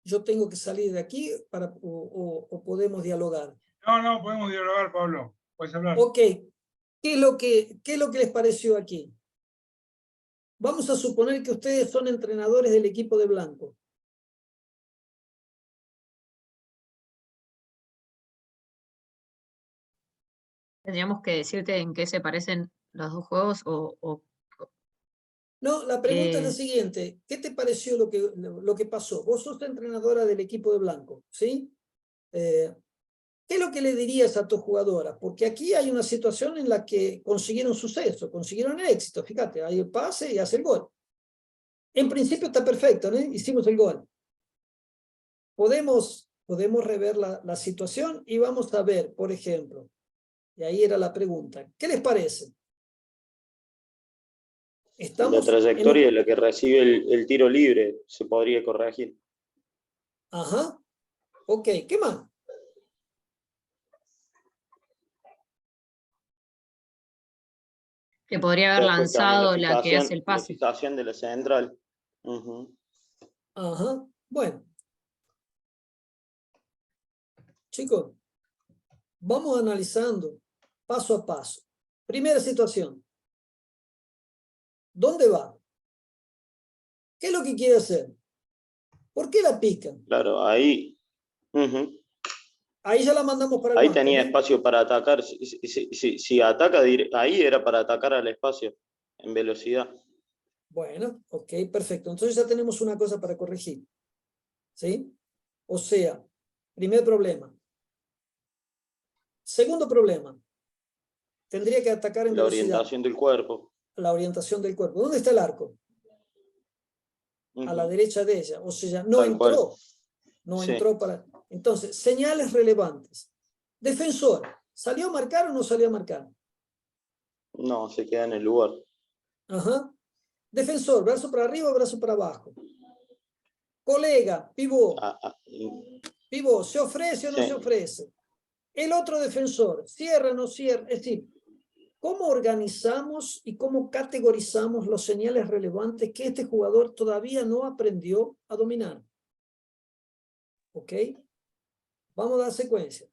Yo tengo que salir de aquí o podemos dialogar. No, podemos dialogar, Pablo. Puedes hablar. Ok. ¿Qué es lo que les pareció aquí? Vamos a suponer que ustedes son entrenadores del equipo de Blanco. ¿Tendríamos que decirte en qué se parecen los dos juegos o No, la pregunta es la siguiente. ¿Qué te pareció lo que pasó? Vos sos entrenadora del equipo de Blanco, ¿sí? ¿Qué es lo que le dirías a tus jugadoras? Porque aquí hay una situación en la que consiguieron suceso, consiguieron éxito. Fíjate, hay el pase y hace el gol. En principio está perfecto, ¿no? Hicimos el gol. Podemos rever la situación y vamos a ver, por ejemplo, y ahí era la pregunta, ¿qué les parece? La trayectoria de la que recibe el tiro libre se podría corregir. Ajá. Ok, ¿qué más? que podría haber Después también lanzado la que hace el la pase? fijación de la central. Ajá. Bueno. Chicos, vamos analizando paso a paso. Primera situación. ¿Dónde va? ¿Qué es lo que quiere hacer? ¿Por qué la pican? Claro, ahí. Ahí ya la mandamos para el Ahí banco, tenía ¿no? espacio para atacar. Si ataca, ahí era para atacar al espacio en velocidad. Bueno, ok, perfecto. Entonces ya tenemos una cosa para corregir. ¿Sí? O sea, primer problema. Segundo problema. Tendría que atacar en La velocidad. orientación del cuerpo. La orientación del cuerpo. ¿Dónde está el arco? A la derecha de ella. O sea, no Tal cual. entró. No Sí. entró para... Entonces, señales relevantes. Defensor. ¿Salió a marcar o no salió a marcar? No, se queda en el lugar. Ajá. Defensor, brazo para arriba, brazo para abajo. Colega, pivot. Pivot, ¿se ofrece o no se ofrece? El otro defensor, ¿cierra o no cierra? Es decir, ¿cómo organizamos y cómo categorizamos los señales relevantes que este jugador todavía no aprendió a dominar? ¿Ok? Vamos a dar secuencia.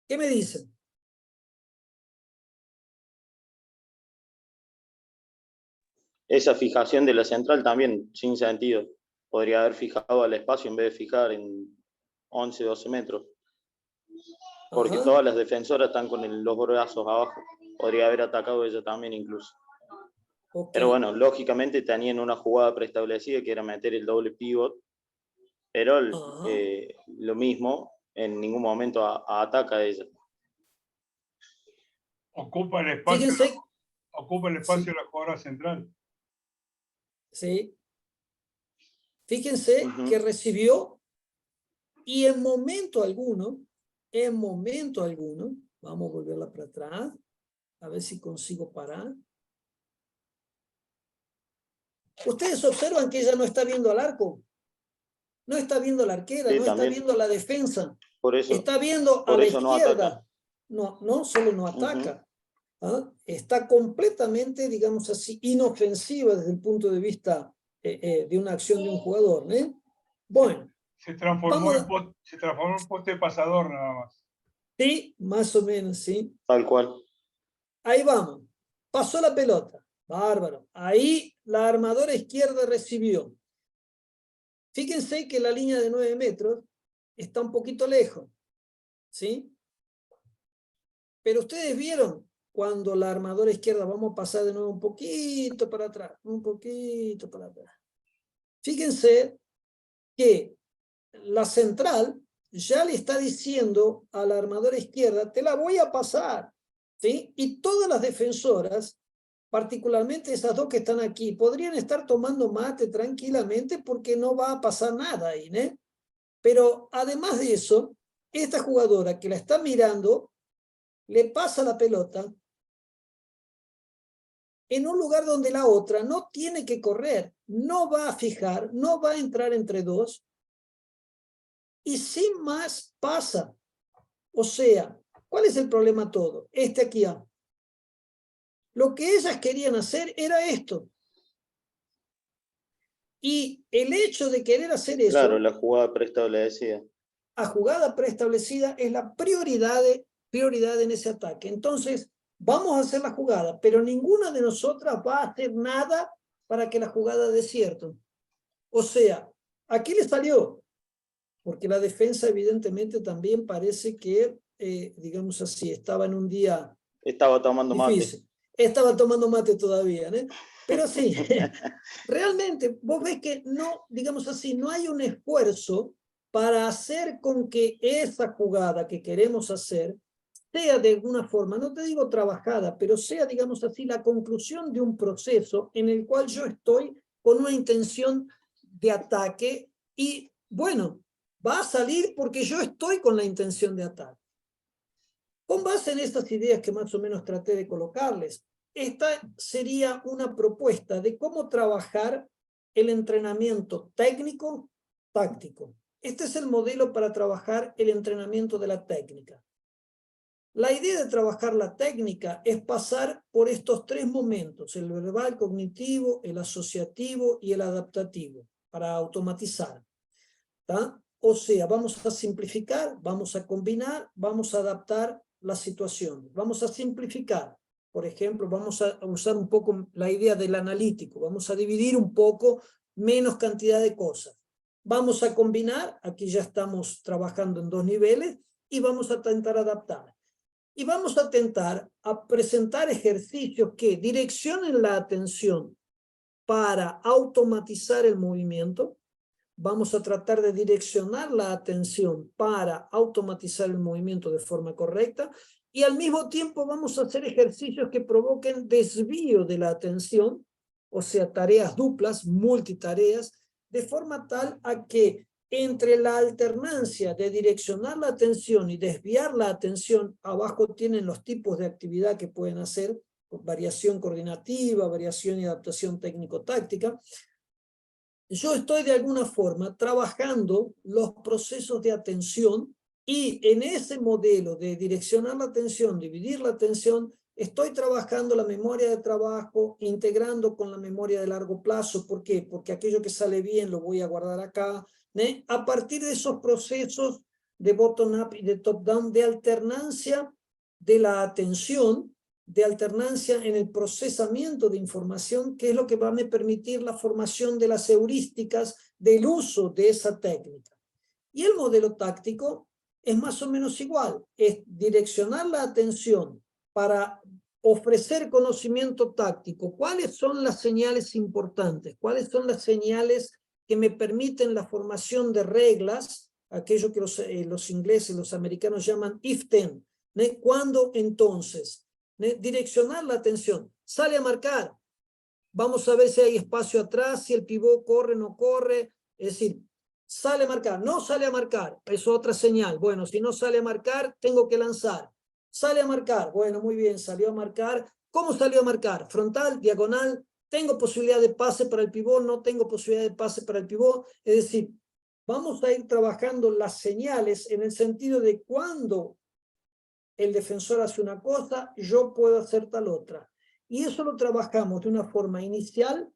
¿Qué me dicen? Esa fijación de la central también, sin sentido. Podría haber fijado al espacio en vez de fijar en 11, 12 metros. Porque Ajá. todas las defensoras están con los brazos abajo. Podría haber atacado ella también incluso. Okay. Pero bueno, lógicamente tenían una jugada preestablecida que era meter el doble pivot. Pero lo mismo, en ningún momento ataca a ella. Ocupa el espacio, Fíjense, de la jugadora central. Sí. Fíjense que recibió y en momento alguno, vamos a volverla para atrás, a ver si consigo parar. Ustedes observan que ella no está viendo al arco, no está viendo a la arquera, Sí, no también. está viendo a la defensa, Por eso, está viendo a la izquierda. No solo no ataca, está completamente, digamos así, inofensiva desde el punto de vista de una acción de un jugador. Bueno. Se transformó en poste pasador nada más. Sí, más o menos, sí. Tal cual. Ahí vamos. Pasó la pelota. Bárbaro. Ahí la armadora izquierda recibió. Fíjense que la línea de 9 metros está un poquito lejos. ¿Sí? Pero ustedes vieron cuando la armadora izquierda, vamos a pasar de nuevo un poquito para atrás. Un poquito para atrás. Fíjense que la central ya le está diciendo a la armadora izquierda, te la voy a pasar, ¿sí? Y todas las defensoras particularmente esas dos que están aquí, podrían estar tomando mate tranquilamente porque no va a pasar nada ahí, ¿no? Pero además de eso, esta jugadora que la está mirando, le pasa la pelota en un lugar donde la otra no tiene que correr, no va a fijar, no va a entrar entre dos, y sin más pasa. O sea, ¿cuál es el problema todo? Aquí. Lo que ellas querían hacer era esto. Y el hecho de querer hacer eso, Claro, la jugada preestablecida. a jugada preestablecida, es la prioridad en ese ataque. Entonces, vamos a hacer la jugada, pero ninguna de nosotras va a hacer nada para que la jugada dé cierto. O sea, aquí le salió, porque la defensa evidentemente también parece que, digamos así, estaba en un día Estaba tomando difícil. mate. Estaba tomando mate todavía, ¿no? Pero sí, realmente vos ves que no, digamos así, no hay un esfuerzo para hacer con que esa jugada que queremos hacer sea de alguna forma, no te digo trabajada, pero sea, digamos así, la conclusión de un proceso en el cual yo estoy con una intención de ataque y, bueno, va a salir porque yo estoy con la intención de ataque. Con base en estas ideas que más o menos traté de colocarles, esta sería una propuesta de cómo trabajar el entrenamiento técnico-táctico. Este es el modelo para trabajar el entrenamiento de la técnica. La idea de trabajar la técnica es pasar por estos tres momentos, el verbal, cognitivo, el asociativo y el adaptativo, para automatizar. ¿Tá? O sea, vamos a simplificar, vamos a combinar, vamos a adaptar las situaciones. Vamos a simplificar. Por ejemplo, vamos a usar un poco la idea del analítico. Vamos a dividir un poco menos cantidad de cosas. Vamos a combinar, aquí ya estamos trabajando en dos niveles, y vamos a intentar adaptar. Y vamos a intentar a presentar ejercicios que direccionen la atención para automatizar el movimiento. Vamos a tratar de direccionar la atención para automatizar el movimiento de forma correcta y al mismo tiempo vamos a hacer ejercicios que provoquen desvío de la atención, o sea, tareas duplas, multitareas, de forma tal a que entre la alternancia de direccionar la atención y desviar la atención, abajo tienen los tipos de actividad que pueden hacer, variación coordinativa, variación y adaptación técnico-táctica. Yo estoy de alguna forma trabajando los procesos de atención y en ese modelo de direccionar la atención, dividir la atención, estoy trabajando la memoria de trabajo, integrando con la memoria de largo plazo. ¿Por qué? Porque aquello que sale bien lo voy a guardar acá. A partir de esos procesos de bottom-up y de top-down, de alternancia de la atención, de alternancia en el procesamiento de información, que es lo que va a me permitir la formación de las heurísticas del uso de esa técnica. Y el modelo táctico es más o menos igual, es direccionar la atención para ofrecer conocimiento táctico. ¿Cuáles son las señales importantes? ¿Cuáles son las señales que me permiten la formación de reglas? Aquello que los ingleses, los americanos llaman if-then. ¿Cuándo entonces? Direccionar la atención, sale a marcar, vamos a ver si hay espacio atrás, si el pivot corre o no corre, es decir, sale a marcar, no sale a marcar, es otra señal, bueno, si no sale a marcar, tengo que lanzar, sale a marcar, bueno, muy bien, salió a marcar, ¿cómo salió a marcar? Frontal, diagonal, tengo posibilidad de pase para el pivot, no tengo posibilidad de pase para el pivot, es decir, vamos a ir trabajando las señales en el sentido de cuándo el defensor hace una cosa, yo puedo hacer tal otra. Y eso lo trabajamos de una forma inicial,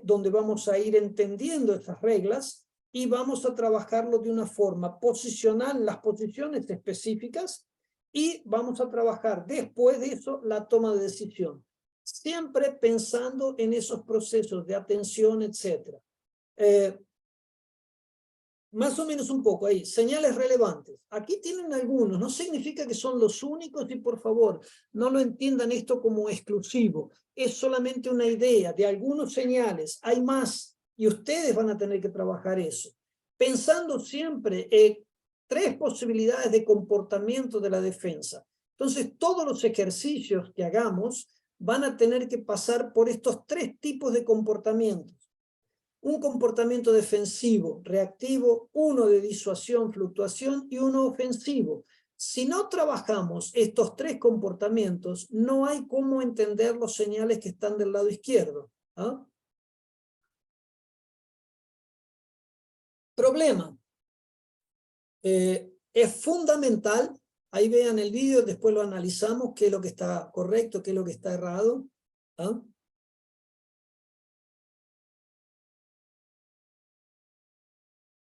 donde vamos a ir entendiendo esas reglas y vamos a trabajarlo de una forma posicional, las posiciones específicas, y vamos a trabajar después de eso la toma de decisión. Siempre pensando en esos procesos de atención, etc. Más o menos un poco ahí, señales relevantes. Aquí tienen algunos, no significa que son los únicos y por favor, no lo entiendan esto como exclusivo. Es solamente una idea de algunos señales, hay más y ustedes van a tener que trabajar eso. Pensando siempre en tres posibilidades de comportamiento de la defensa. Entonces, todos los ejercicios que hagamos van a tener que pasar por estos 3 tipos de comportamientos. Un comportamiento defensivo, reactivo, uno de disuasión, fluctuación y uno ofensivo. Si no trabajamos estos 3 comportamientos, no hay cómo entender los señales que están del lado izquierdo. ¿Ah? Problema. Es fundamental, ahí vean el vídeo, después lo analizamos, qué es lo que está correcto, qué es lo que está errado. ¿Ah?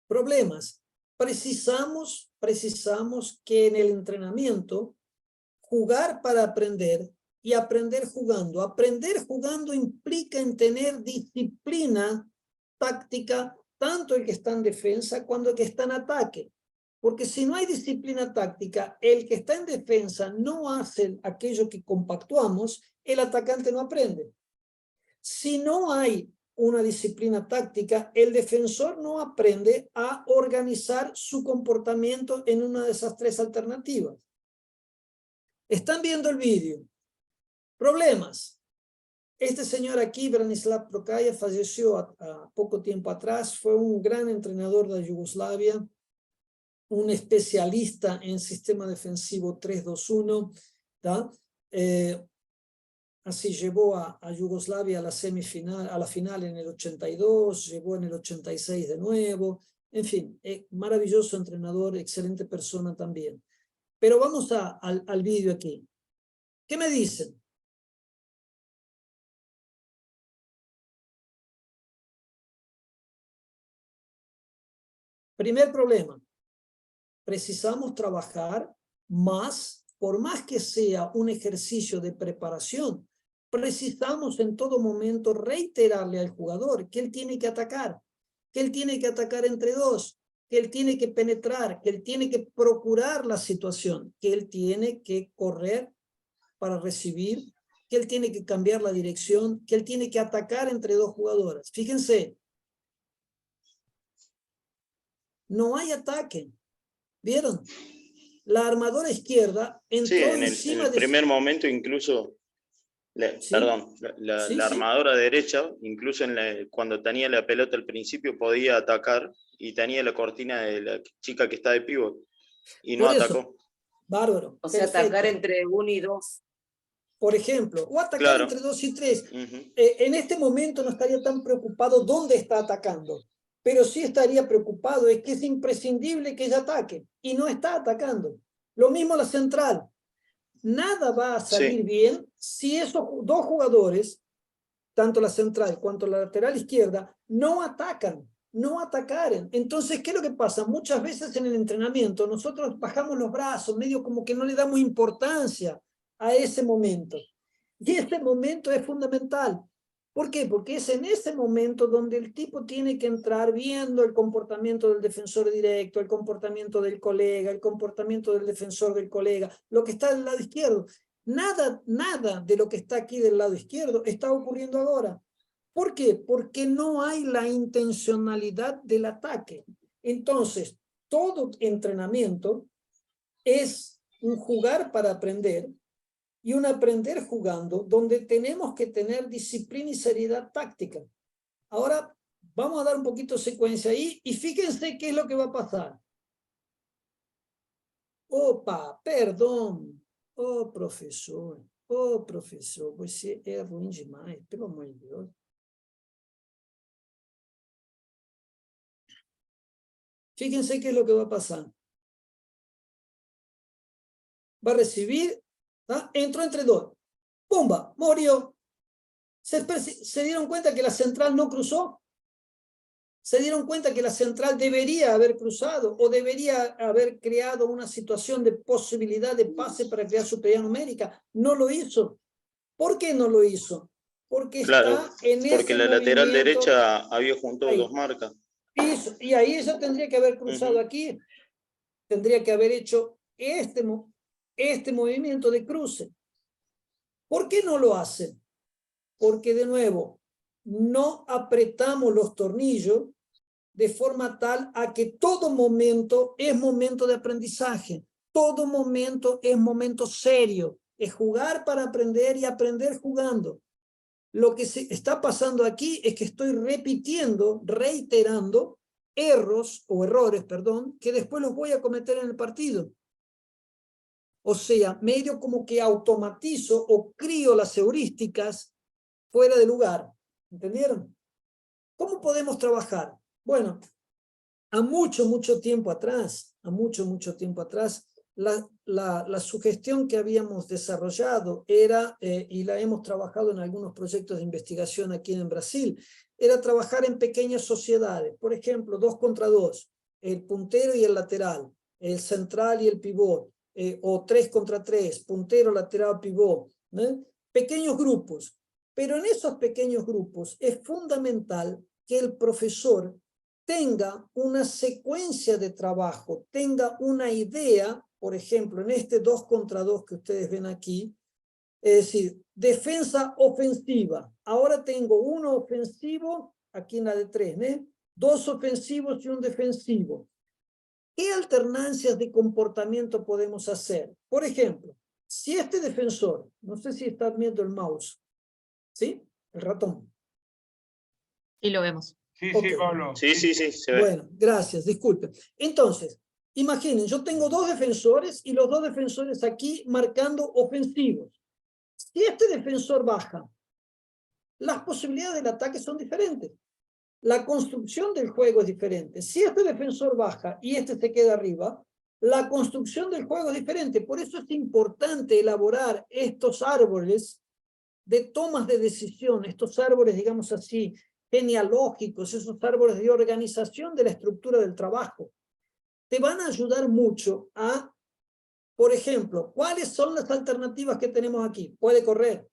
Problemas. Precisamos que en el entrenamiento jugar para aprender y aprender jugando. Aprender jugando implica en tener disciplina táctica, tanto el que está en defensa como el que está en ataque. Porque si no hay disciplina táctica, el que está en defensa no hace aquello que compactuamos, el atacante no aprende. Si no hay una disciplina táctica, el defensor no aprende a organizar su comportamiento en una de esas 3 alternativas. Están viendo el vídeo. Problemas. Este señor aquí, Branislav Prokayev, falleció a poco tiempo atrás. Fue un gran entrenador de Yugoslavia, un especialista en sistema defensivo 3-2-1. Así llevó a Yugoslavia a la semifinal, a la final en el 82, llevó en el 86 de nuevo. En fin, maravilloso entrenador, excelente persona también. Pero vamos al vídeo aquí. ¿Qué me dicen? Primer problema. Precisamos trabajar más, por más que sea un ejercicio de preparación, precisamos en todo momento reiterarle al jugador que él tiene que atacar entre 2, que él tiene que penetrar, que él tiene que procurar la situación, que él tiene que correr para recibir, que él tiene que cambiar la dirección, que él tiene que atacar entre 2 jugadoras. Fíjense, no hay ataque. ¿Vieron? La armadora izquierda entró encima en el primer momento incluso, perdón, la armadora derecha, incluso cuando tenía la pelota al principio podía atacar y tenía la cortina de la chica que está de pívot y no atacó. Bárbaro. O sea, atacar entre 1 y 2. Por ejemplo, o atacar entre 2 y 3. En este momento no estaría tan preocupado dónde está atacando, pero sí estaría preocupado es que es imprescindible que ella ataque y no está atacando. Lo mismo la central. Nada va a salir bien si esos 2 jugadores, tanto la central cuanto la lateral izquierda, no atacan, no atacaren. Entonces, ¿qué es lo que pasa? Muchas veces en el entrenamiento nosotros bajamos los brazos, medio como que no le damos importancia a ese momento. Y este momento es fundamental. ¿Por qué? Porque es en ese momento donde el tipo tiene que entrar viendo el comportamiento del defensor directo, el comportamiento del colega, el comportamiento del defensor del colega, lo que está del lado izquierdo. Nada de lo que está aquí del lado izquierdo está ocurriendo ahora. ¿Por qué? Porque no hay la intencionalidad del ataque. Entonces, todo entrenamiento es un jugar para aprender, y un aprender jugando, donde tenemos que tener disciplina y seriedad táctica. Ahora vamos a dar un poquito de secuencia ahí, y fíjense qué es lo que va a pasar. Opa, perdón. Professor, você é ruim demais, pelo amor de Deus. Fíjense qué es lo que va a pasar. Va a recibir. Entró entre 2. ¡Pumba! Murió. ¿Se dieron cuenta que la central no cruzó? ¿Se dieron cuenta que la central debería haber cruzado o debería haber creado una situación de posibilidad de pase para crear superioridad numérica? No lo hizo. ¿Por qué no lo hizo? Porque está en ese porque la lateral derecha había juntado 2 marcas. Y ahí ella tendría que haber cruzado aquí. Tendría que haber hecho este movimiento de cruce. ¿Por qué no lo hace? Porque, de nuevo, no apretamos los tornillos de forma tal a que todo momento es momento de aprendizaje. Todo momento es momento serio. es jugar para aprender y aprender jugando. Lo que se está pasando aquí es que estoy repitiendo, reiterando errores, perdón, que después los voy a cometer en el partido. O sea, medio como que automatizo o crío las heurísticas fuera de lugar. ¿Entendieron? ¿Cómo podemos trabajar? Bueno, a mucho tiempo atrás, la sugestión que habíamos desarrollado era, y la hemos trabajado en algunos proyectos de investigación aquí en Brasil, era trabajar en pequeñas sociedades, por ejemplo, 2 contra 2, el puntero y el lateral, el central y el pivot, o 3 contra 3, puntero, lateral, pivot, ¿no? Pequeños grupos, pero en esos pequeños grupos es fundamental que el profesor tenga una secuencia de trabajo, tenga una idea, por ejemplo, en este 2 contra 2 que ustedes ven aquí, es decir, defensa ofensiva. Ahora tengo uno ofensivo, aquí en la de 3, ¿eh? 2 ofensivos y un defensivo. ¿Qué alternancias de comportamiento podemos hacer? Por ejemplo, si este defensor, no sé si están viendo el mouse, ¿sí? El ratón. Y lo vemos. Sí, Ok. sí, Pablo. Sí, sí, sí, se ve. Bueno, gracias, disculpen. Entonces, imaginen, yo tengo 2 defensores y los 2 defensores aquí marcando ofensivos. Si este defensor baja, las posibilidades del ataque son diferentes. La construcción del juego es diferente. Si este defensor baja y este se queda arriba, la construcción del juego es diferente. Por eso es importante elaborar estos árboles de tomas de decisión, estos árboles, digamos así, genealógicos, esos árboles de organización de la estructura del trabajo. Te van a ayudar mucho a, por ejemplo, ¿cuáles son las alternativas que tenemos aquí? Puede correr,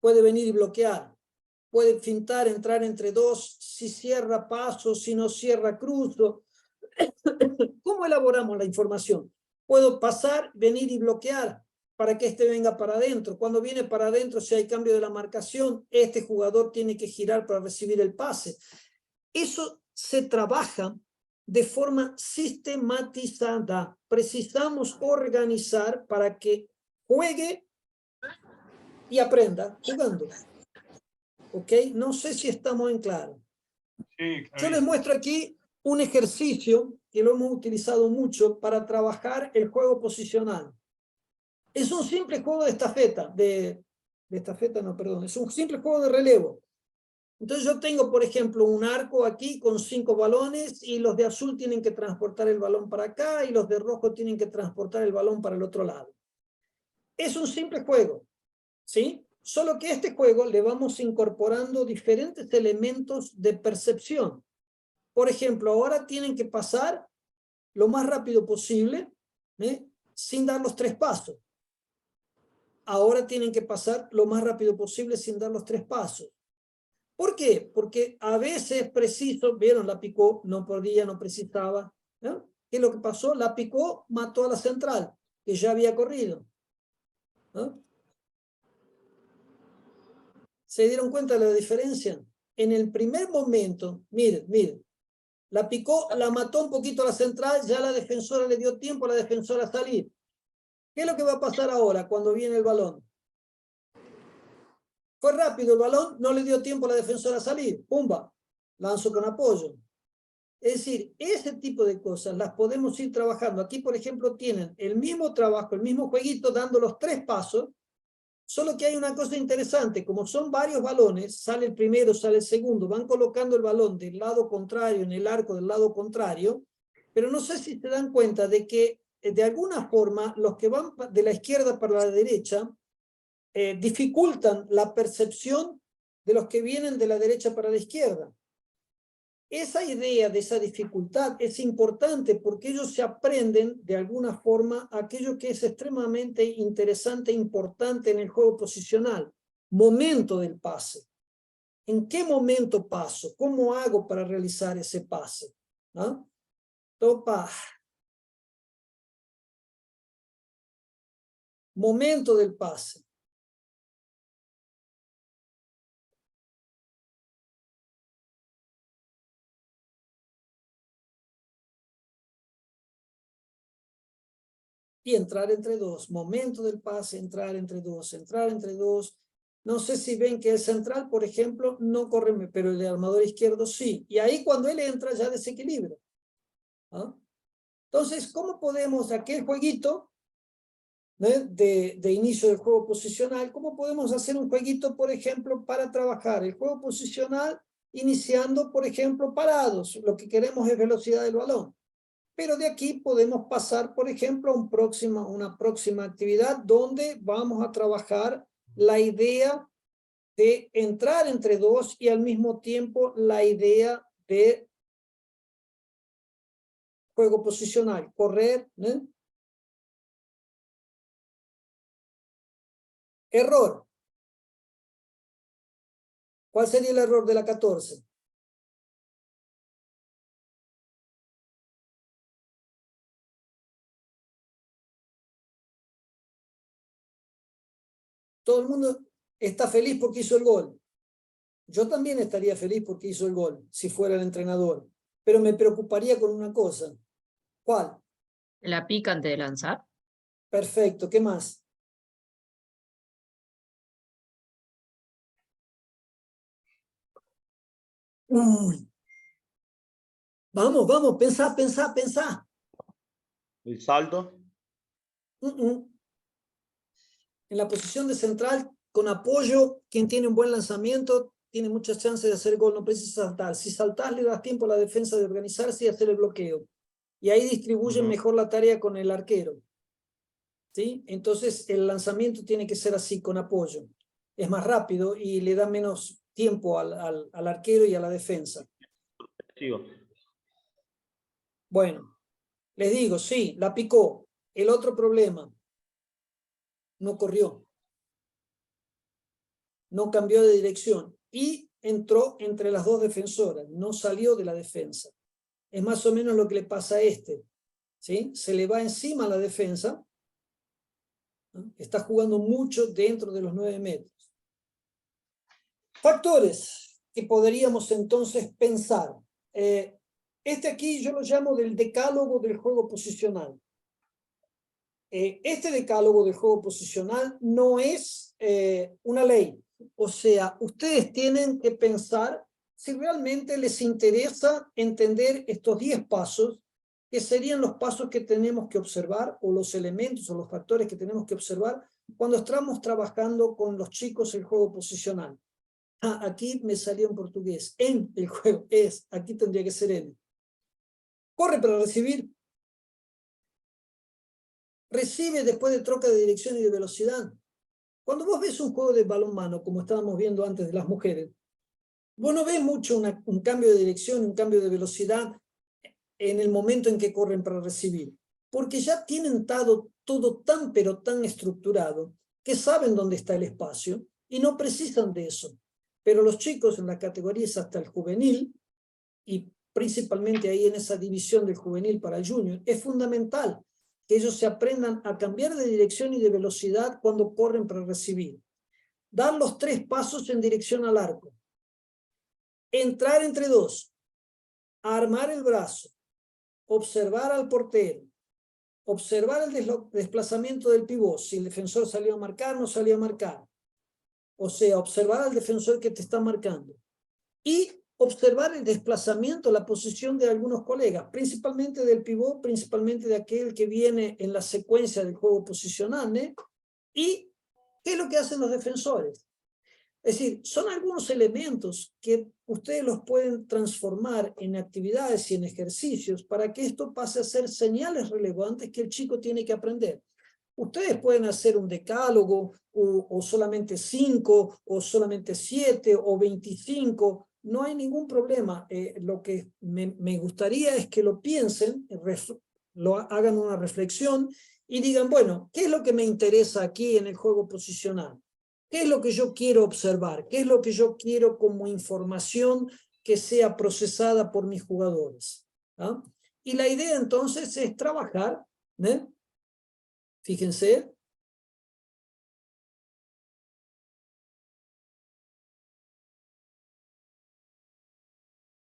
puede venir y bloquear, puede fintar, entrar entre 2, si cierra paso, si no cierra cruzo. ¿Cómo elaboramos la información? Puedo pasar, venir y bloquear para que este venga para adentro. Cuando viene para adentro, si hay cambio de la marcación, este jugador tiene que girar para recibir el pase. Eso se trabaja de forma sistematizada. Precisamos organizar para que juegue y aprenda jugando. ¿Ok? No sé si estamos en claro. Sí, Yo les clarísimo. muestro aquí un ejercicio que lo hemos utilizado mucho para trabajar el juego posicional. Es un simple juego de estafeta, es un simple juego de relevo. Entonces yo tengo, por ejemplo, un arco aquí con 5 balones y los de azul tienen que transportar el balón para acá y los de rojo tienen que transportar el balón para el otro lado. Es un simple juego, ¿sí? Solo que a este juego le vamos incorporando diferentes elementos de percepción. Por ejemplo, ahora tienen que pasar lo más rápido posible, sin dar los 3 pasos. Ahora tienen que pasar lo más rápido posible sin dar los 3 pasos. ¿Por qué? Porque a veces preciso, vieron, la picó, no podía, no precisaba. ¿No? ¿Qué es lo que pasó? La picó, mató a la central, que ya había corrido. ¿No? ¿Se dieron cuenta de la diferencia? En el primer momento, miren, la picó, la mató un poquito a la central, ya la defensora le dio tiempo a la defensora a salir. ¿Qué es lo que va a pasar ahora cuando viene el balón? Fue rápido el balón, no le dio tiempo a la defensora a salir. ¡Pumba! Lanzo con apoyo. Es decir, ese tipo de cosas las podemos ir trabajando. Aquí, por ejemplo, tienen el mismo trabajo, el mismo jueguito, dando los 3 pasos, solo que hay una cosa interesante. Como son varios balones, sale el primero, sale el segundo, van colocando el balón del lado contrario, en el arco del lado contrario, pero no sé si se dan cuenta de que, de alguna forma, los que van de la izquierda para la derecha, dificultan la percepción de los que vienen de la derecha para la izquierda. Esa idea de esa dificultad es importante porque ellos se aprenden de alguna forma aquello que es extremadamente interesante e importante en el juego posicional. Momento del pase. ¿En qué momento paso? ¿Cómo hago para realizar ese pase? ¿No? Topa. Momento del pase. y entrar entre dos. Momento del pase, entrar entre dos, entrar entre dos. No sé si ven que el central, por ejemplo, no corre, pero el armador izquierdo sí. Y ahí cuando él entra ya desequilibra. ¿Ah? Entonces, ¿cómo podemos, aquel jueguito de inicio del juego posicional, cómo podemos hacer un jueguito, por ejemplo, para trabajar el juego posicional iniciando, por ejemplo, parados? Lo que queremos es velocidad del balón. Pero de aquí podemos pasar, por ejemplo, a una próxima actividad donde vamos a trabajar la idea de entrar entre dos y al mismo tiempo la idea de juego posicional, correr. Error. ¿Cuál sería el error de la 14? Todo el mundo está feliz porque hizo el gol. Yo también estaría feliz porque hizo el gol, si fuera el entrenador. Pero me preocuparía con una cosa. ¿Cuál? ¿La pica antes de lanzar? Perfecto. ¿Qué más? Uy. Vamos, vamos, pensá, pensá, pensá. El salto. En la posición de central, con apoyo, quien tiene un buen lanzamiento, tiene muchas chances de hacer gol, no precisa saltar. Si saltás, le das tiempo a la defensa de organizarse y hacer el bloqueo. Y ahí distribuyen mejor la tarea con el arquero. ¿Sí? Entonces, el lanzamiento tiene que ser así, con apoyo. Es más rápido y le da menos tiempo al arquero y a la defensa. Sigo. Bueno, les digo, sí, la picó. El otro problema, no corrió. No cambió de dirección y entró entre las dos defensoras, no salió de la defensa. Es más o menos lo que le pasa a este, ¿sí? Se le va encima a la defensa, ¿no? Está jugando mucho dentro de los 9 metros. Factores que podríamos entonces pensar. Este aquí yo lo llamo del decálogo del juego posicional. Este decálogo del juego posicional no es una ley. O sea, ustedes tienen que pensar si realmente les interesa entender estos 10 pasos, que serían los pasos que tenemos que observar, o los elementos o los factores que tenemos que observar cuando estamos trabajando con los chicos el juego posicional. Ah, aquí me salió en portugués. En el juego es, aquí tendría que ser en. Corre para recibir. Recibe después de troca de dirección y de velocidad. Cuando vos ves un juego de balonmano, como estábamos viendo antes de las mujeres, vos no ves mucho un cambio de dirección, un cambio de velocidad en el momento en que corren para recibir, porque ya tienen todo tan pero tan estructurado que saben dónde está el espacio y no precisan de eso. Pero los chicos en las categorías hasta el juvenil, y principalmente ahí en esa división del juvenil para el junior, es fundamental que ellos se aprendan a cambiar de dirección y de velocidad cuando corren para recibir. Dar los 3 pasos en dirección al arco. Entrar entre dos. Armar el brazo. Observar al portero. Observar el desplazamiento del pivot. Si el defensor salió a marcar, no salió a marcar. O sea, observar al defensor que te está marcando. Y observar el desplazamiento, la posición de algunos colegas, principalmente del pivot, principalmente de aquel que viene en la secuencia del juego posicional, ¿eh? Y qué es lo que hacen los defensores. Es decir, son algunos elementos que ustedes los pueden transformar en actividades y en ejercicios para que esto pase a ser señales relevantes que el chico tiene que aprender. Ustedes pueden hacer un decálogo o solamente 5 o solamente 7 o 25, no hay ningún problema. Lo que me gustaría es que lo piensen, hagan una reflexión y digan, bueno, ¿qué es lo que me interesa aquí en el juego posicional? ¿Qué es lo que yo quiero observar? ¿Qué es lo que yo quiero como información que sea procesada por mis jugadores? ¿Ah? Y la idea entonces es trabajar, ¿eh? Fíjense.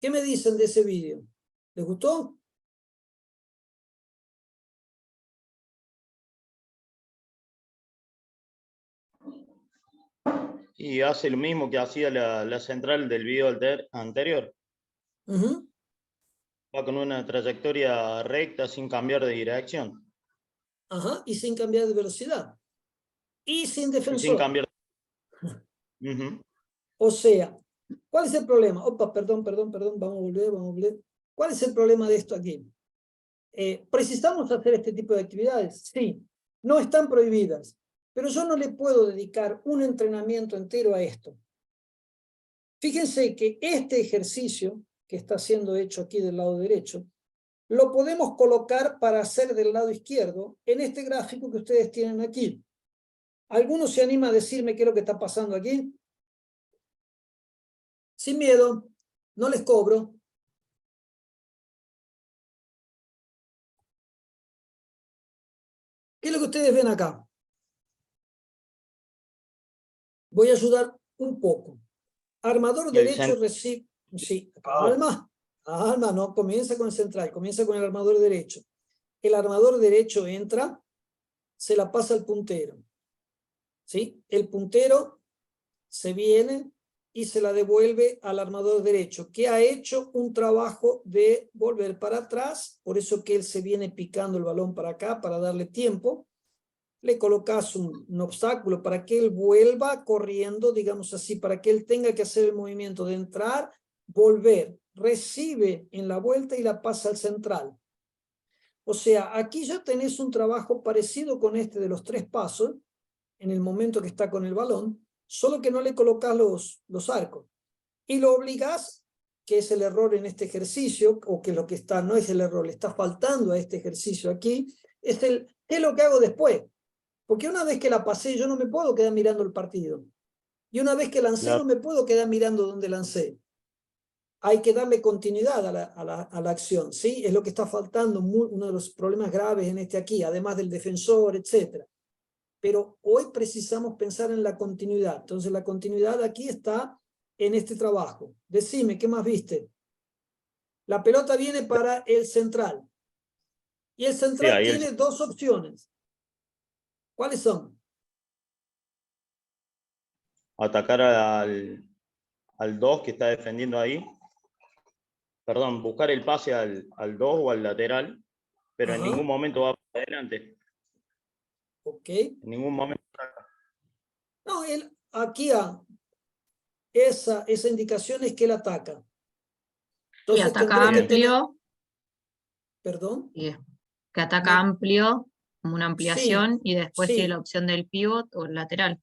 ¿Qué me dicen de ese vídeo? ¿Les gustó? Y hace lo mismo que hacía la central del video anterior. Ujú. Va con una trayectoria recta sin cambiar de dirección. Ajá, y sin cambiar de velocidad. Y sin Y sin defensor. cambiar. Ujú. O sea, ¿cuál es el problema? Opa, perdón, vamos a volver. ¿Cuál es el problema de esto aquí? ¿Precisamos hacer este tipo de actividades? Sí, no están prohibidas, pero yo no le puedo dedicar un entrenamiento entero a esto. Fíjense que este ejercicio que está siendo hecho aquí del lado derecho, lo podemos colocar para hacer del lado izquierdo en este gráfico que ustedes tienen aquí. ¿Alguno se anima a decirme qué es lo que está pasando aquí? Sin miedo, no les cobro. ¿Qué es lo que ustedes ven acá? Voy a ayudar un poco. Armador El derecho recibe... Sí, calma, no, comienza con el central, comienza con el armador derecho. El armador derecho entra, se la pasa al puntero. ¿Sí? El puntero se viene y se la devuelve al armador derecho, que ha hecho un trabajo de volver para atrás, por eso que él se viene picando el balón para acá, para darle tiempo. Le colocas un obstáculo para que él vuelva corriendo, digamos así, para que él tenga que hacer el movimiento de entrar, volver, recibe en la vuelta y la pasa al central. O sea, aquí ya tenés un trabajo parecido con este de los 3 pasos, en el momento que está con el balón, solo que no le colocas los arcos. Y lo obligás, que es el error en este ejercicio, o que lo que está, no es el error, le está faltando a este ejercicio aquí, es ¿qué es lo que hago después? Porque una vez que la pasé, yo no me puedo quedar mirando el partido. Y una vez que lancé, Claro. no me puedo quedar mirando dónde lancé. Hay que darle continuidad a la acción, ¿sí? Es lo que está faltando, uno de los problemas graves en este aquí, además del defensor, etcétera. Pero hoy precisamos pensar en la continuidad. Entonces la continuidad aquí está en este trabajo. Decime, ¿qué más viste? La pelota viene para el central. Y el Sí, central ahí tiene 2 opciones. ¿Cuáles son? atacar al 2 que está defendiendo ahí. Perdón, buscar el pase al 2 o al lateral, pero en Ajá. ningún momento va para adelante. Ok. En ningún momento. No, él aquí esa indicación es que él ataca. Y Entonces ataca tendré que tener, amplio, perdón, y que ataca no, amplio, como una sí, ampliación, y después tiene la sí. opción del pivot o el lateral.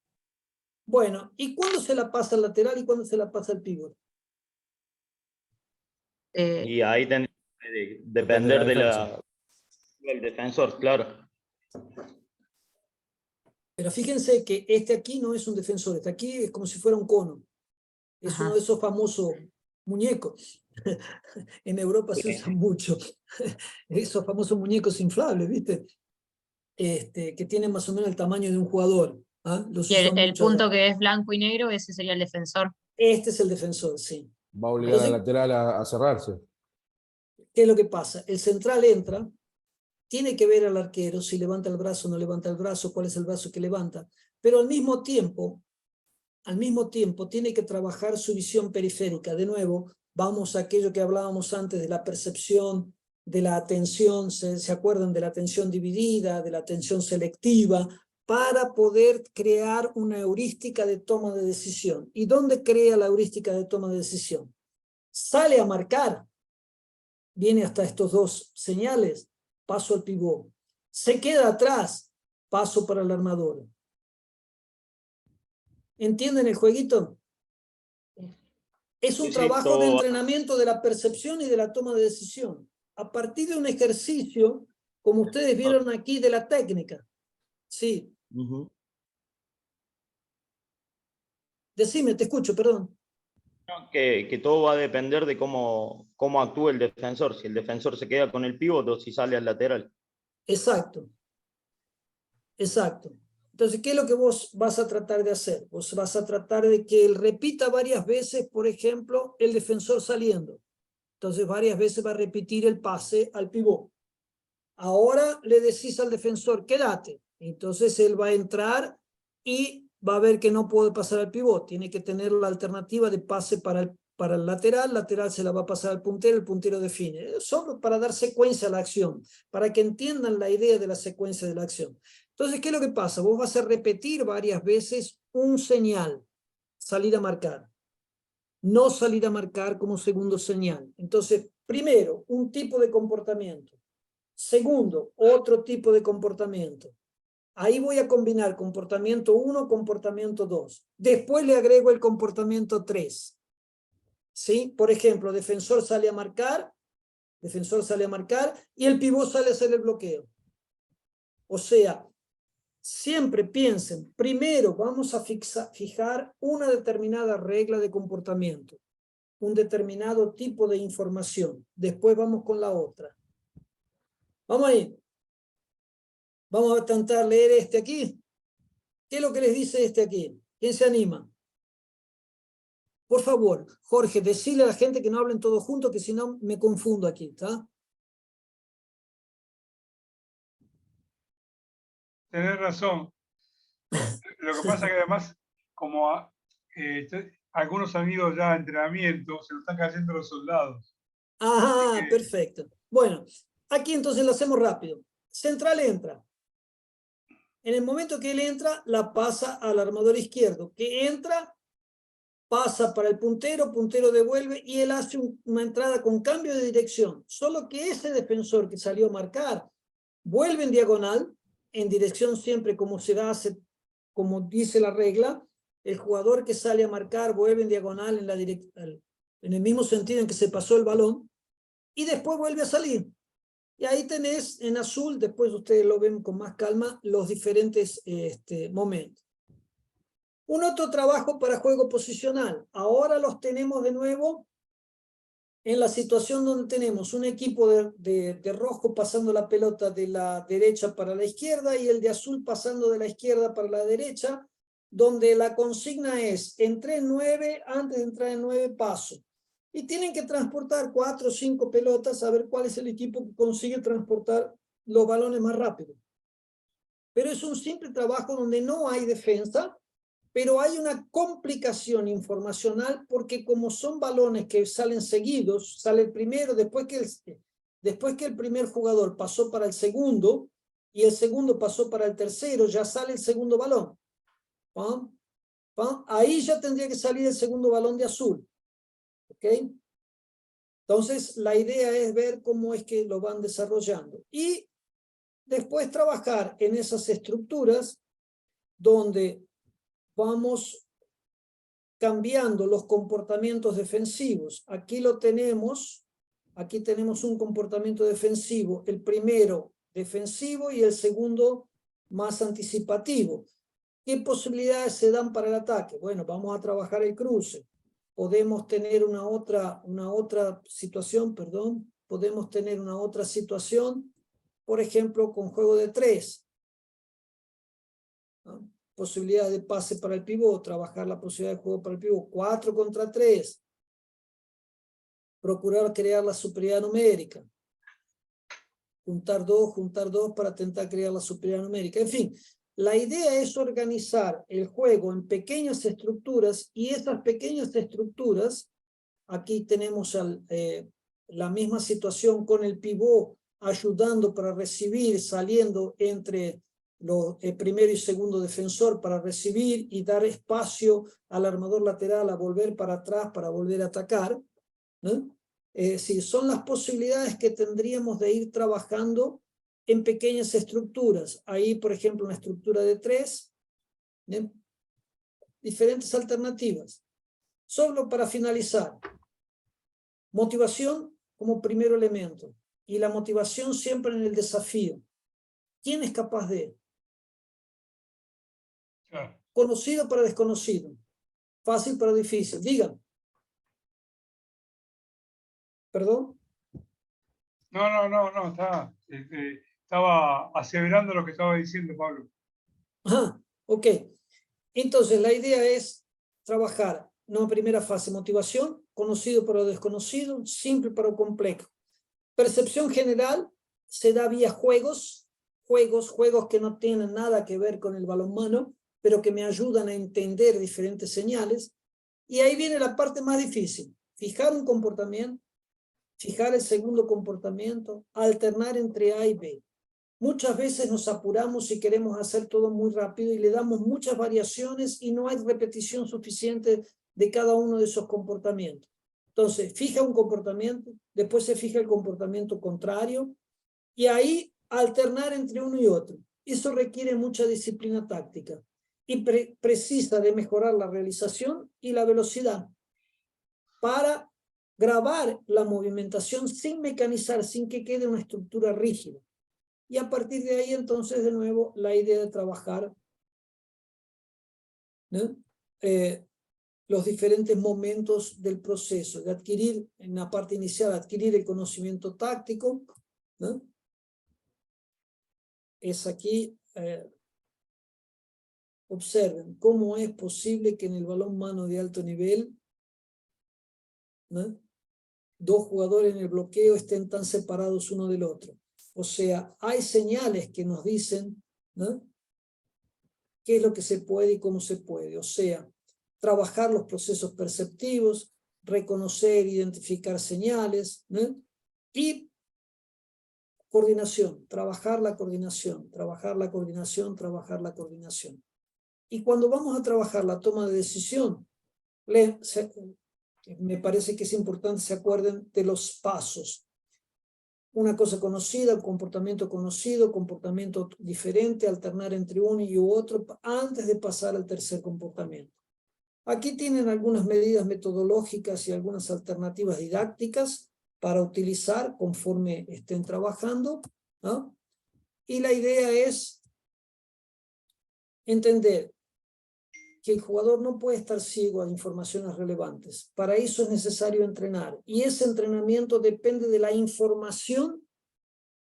Bueno, ¿y cuándo se la pasa al lateral y cuándo se la pasa al pívot? Eh, Y ahí tendría que Depende de depender la defensa. del defensor, claro. Pero fíjense que este aquí no es un defensor, este aquí es como si fuera un cono. Es Ajá. uno de esos famosos muñecos. En Europa se usan mucho. Esos famosos muñecos inflables, ¿viste? Que tienen más o menos el tamaño de un jugador. ¿Ah? Los Y usan el mucho punto acá. que es blanco y negro, ese sería el defensor. Este es el defensor, sí. Va a obligar al Entonces, lateral a cerrarse. ¿qué es lo que pasa? El central entra, tiene que ver al arquero si levanta el brazo o no levanta el brazo, cuál es el brazo que levanta, pero al mismo tiempo tiene que trabajar su visión periférica. De nuevo, vamos a aquello que hablábamos antes de la percepción, de la atención, ¿se acuerdan de la atención dividida, de la atención selectiva? Para poder crear una heurística de toma de decisión. ¿Y dónde crea la heurística de toma de decisión? Sale a marcar, viene hasta estos 2 señales, paso al pivot. Se queda atrás, paso para el armador. ¿Entienden el jueguito? Es un Sí, sí, trabajo de todo. entrenamiento de la percepción y de la toma de decisión. A partir de un ejercicio, como ustedes vieron aquí, de la técnica. Sí, Ujú. decime, te escucho, perdón. Que todo va a depender de cómo actúe el defensor. Si el defensor se queda con el pívot o si sale al lateral. Exacto, exacto. Entonces, ¿qué es lo que vos vas a tratar de hacer? Vos vas a tratar de que él repita varias veces, por ejemplo, el defensor saliendo. Entonces, varias veces va a repetir el pase al pivot. Ahora le decís al defensor, quédate. Entonces, él va a entrar y va a ver que no puede pasar al pivot, tiene que tener la alternativa de pase para el lateral se la va a pasar al puntero, el puntero define. Solo para dar secuencia a la acción, para que entiendan la idea de la secuencia de la acción. Entonces, ¿qué es lo que pasa? Vos vas a repetir varias veces un señal, salir a marcar. No salir a marcar como segundo señal. Entonces, primero, un tipo de comportamiento. Segundo, otro tipo de comportamiento. Ahí voy a combinar comportamiento 1, comportamiento 2. Después le agrego el comportamiento 3. ¿Sí? Por ejemplo, defensor sale a marcar y el pivot sale a hacer el bloqueo. O sea, siempre piensen, primero vamos a fijar una determinada regla de comportamiento, un determinado tipo de información. Después vamos con la otra. Vamos ahí. Vamos a intentar leer este aquí. ¿Qué es lo que les dice este aquí? ¿Quién se anima? Por favor, Jorge, decirle a la gente que no hablen todos juntos, que si no me confundo aquí, ¿está? Tenés razón. Lo que pasa es que además, como algunos amigos ya de entrenamiento, se nos están cayendo los soldados. Ah, perfecto. Bueno, aquí entonces lo hacemos rápido. Central entra. En el momento que él entra, la pasa al armador izquierdo, que entra, pasa para el puntero, puntero devuelve y él hace una entrada con cambio de dirección. Solo que ese defensor que salió a marcar vuelve en diagonal, en dirección siempre como se hace, como dice la regla. El jugador que sale a marcar vuelve en diagonal en el mismo sentido en que se pasó el balón y después vuelve a salir. Y ahí tenés en azul, después ustedes lo ven con más calma, los diferentes momentos. Un otro trabajo para juego posicional. Ahora los tenemos de nuevo en la situación donde tenemos un equipo de rojo pasando la pelota de la derecha para la izquierda y el de azul pasando de la izquierda para la derecha, donde la consigna es entré en 9, antes de entrar en 9 paso. Y tienen que transportar 4 o 5 pelotas a ver cuál es el equipo que consigue transportar los balones más rápido. Pero es un simple trabajo donde no hay defensa, pero hay una complicación informacional porque como son balones que salen seguidos, sale el primero, después que el primer jugador pasó para el segundo y el segundo pasó para el tercero, ya sale el segundo balón. ¿Pam? ¿Pam? Ahí ya tendría que salir el segundo balón de azul. ¿Ok? Entonces, la idea es ver cómo es que lo van desarrollando. Y después trabajar en esas estructuras donde vamos cambiando los comportamientos defensivos. Aquí lo tenemos, aquí tenemos un comportamiento defensivo, el primero defensivo y el segundo más anticipativo. ¿Qué posibilidades se dan para el ataque? Bueno, vamos a trabajar el cruce. Podemos tener una otra situación, podemos tener una otra situación, por ejemplo, con juego de 3. ¿No? Posibilidad de pase para el pivot, trabajar la posibilidad de juego para el pivot, 4 contra 3, procurar crear la superioridad numérica, juntar dos para intentar crear la superioridad numérica. En fin, la idea es organizar el juego en pequeñas estructuras y estas pequeñas estructuras, aquí tenemos la misma situación con el pivot ayudando para recibir, saliendo entre el primero y segundo defensor para recibir y dar espacio al armador lateral a volver para atrás para volver a atacar, ¿no? Sí, son las posibilidades que tendríamos de ir trabajando en pequeñas estructuras. Ahí, por ejemplo, una estructura de 3, ¿bien? Diferentes alternativas. Solo para finalizar, motivación como primer elemento y la motivación siempre en el desafío. ¿Quién es capaz de? Conocido para desconocido, fácil para difícil. Digan. ¿Perdón? No, estaba aseverando lo que estaba diciendo Pablo. Ajá, ok. Entonces la idea es trabajar, no primera fase, motivación, conocido para desconocido, simple para complejo. Percepción general se da vía juegos que no tienen nada que ver con el balonmano, pero que me ayudan a entender diferentes señales. Y ahí viene la parte más difícil, fijar un comportamiento, fijar el segundo comportamiento, alternar entre A y B. Muchas veces nos apuramos y queremos hacer todo muy rápido y le damos muchas variaciones y no hay repetición suficiente de cada uno de esos comportamientos. Entonces, fija un comportamiento, después se fija el comportamiento contrario y ahí alternar entre uno y otro. Eso requiere mucha disciplina táctica y precisa de mejorar la realización y la velocidad para grabar la movimentación sin mecanizar, sin que quede una estructura rígida. Y a partir de ahí, entonces, de nuevo, la idea de trabajar, ¿no? Los diferentes momentos del proceso, de adquirir, en la parte inicial, adquirir el conocimiento táctico, ¿no? Es aquí, observen cómo es posible que en el balonmano de alto nivel, ¿no?, dos jugadores en el bloqueo estén tan separados uno del otro. O sea, hay señales que nos dicen, ¿no?, qué es lo que se puede y cómo se puede. O sea, trabajar los procesos perceptivos, reconocer, identificar señales, ¿no?, y coordinación, trabajar la coordinación, trabajar la coordinación, trabajar la coordinación. Y cuando vamos a trabajar la toma de decisión, me parece que es importante que se acuerden de los pasos. Una cosa conocida, un comportamiento conocido, comportamiento diferente, alternar entre uno y otro antes de pasar al tercer comportamiento. Aquí tienen algunas medidas metodológicas y algunas alternativas didácticas para utilizar conforme estén trabajando, ¿no? Y la idea es entender que el jugador no puede estar ciego a informaciones relevantes. Para eso es necesario entrenar. Y ese entrenamiento depende de la información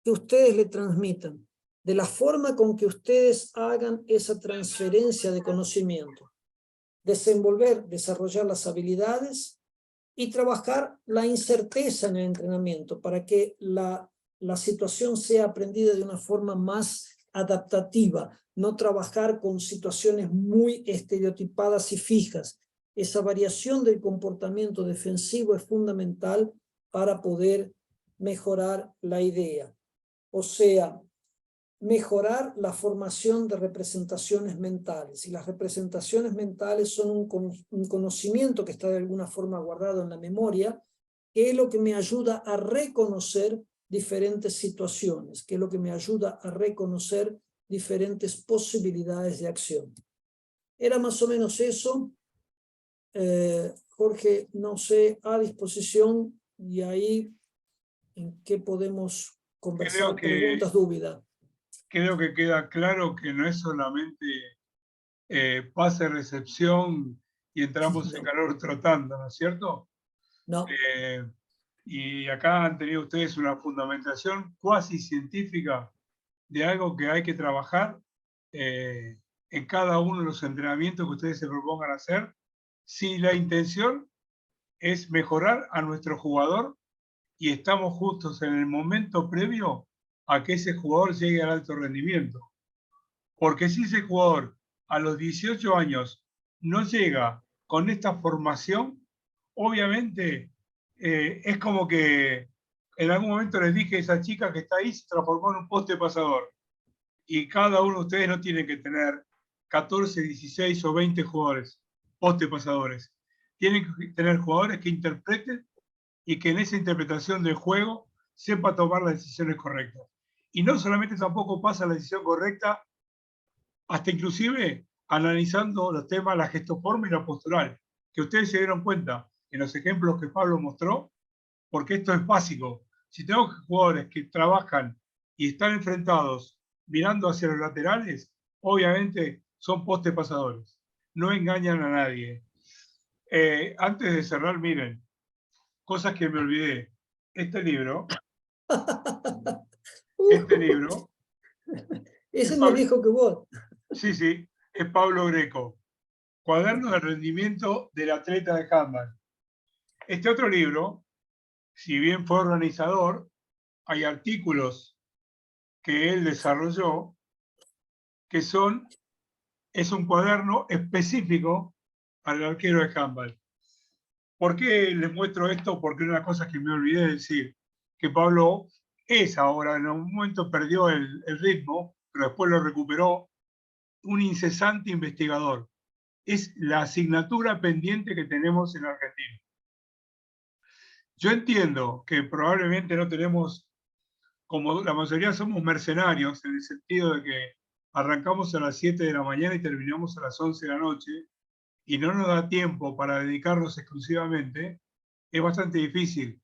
que ustedes le transmitan, de la forma con que ustedes hagan esa transferencia de conocimiento. Desenvolver, desarrollar las habilidades y trabajar la incerteza en el entrenamiento para que la situación sea aprendida de una forma más adaptativa, no trabajar con situaciones muy estereotipadas y fijas. Esa variación del comportamiento defensivo es fundamental para poder mejorar la idea. O sea, mejorar la formación de representaciones mentales. Y las representaciones mentales son un conocimiento que está de alguna forma guardado en la memoria, que es lo que me ayuda a reconocer diferentes situaciones, que es lo que me ayuda a reconocer diferentes posibilidades de acción. Era más o menos eso. Jorge, no sé, a disposición, y ahí en qué podemos conversar, preguntas, dudas. Creo que queda claro que no es solamente pase-recepción y entramos en calor trotando, ¿no es cierto? No. Y acá han tenido ustedes una fundamentación cuasi científica de algo que hay que trabajar en cada uno de los entrenamientos que ustedes se propongan hacer, si la intención es mejorar a nuestro jugador y estamos justos en el momento previo a que ese jugador llegue al alto rendimiento. Porque si ese jugador a los 18 años no llega con esta formación, obviamente es como que en algún momento les dije, esa chica que está ahí se transformó en un poste pasador. Y cada uno de ustedes no tiene que tener 14, 16 o 20 jugadores, poste pasadores. Tienen que tener jugadores que interpreten y que en esa interpretación del juego sepa tomar las decisiones correctas. Y no solamente tampoco pasa la decisión correcta, hasta inclusive analizando los temas, la gestoforma y la postural, que ustedes se dieron cuenta en los ejemplos que Pablo mostró, porque esto es básico. Si tengo jugadores que trabajan y están enfrentados mirando hacia los laterales, obviamente son postes pasadores. No engañan a nadie. Antes de cerrar, miren, cosas que me olvidé. Este libro. Ese es más viejo que vos. Sí, sí, es Pablo Greco. Cuaderno de rendimiento del atleta de handball. Este otro libro, si bien fue organizador, hay artículos que él desarrolló que son es un cuaderno específico para el arquero de handball. ¿Por qué les muestro esto? Porque una cosa que me olvidé de decir, que Pablo es ahora, en un momento perdió el ritmo, pero después lo recuperó, un incesante investigador. Es la asignatura pendiente que tenemos en Argentina. Yo entiendo que probablemente no tenemos, como la mayoría somos mercenarios, en el sentido de que arrancamos a las 7 de la mañana y terminamos a las 11 de la noche, y no nos da tiempo para dedicarnos exclusivamente, es bastante difícil.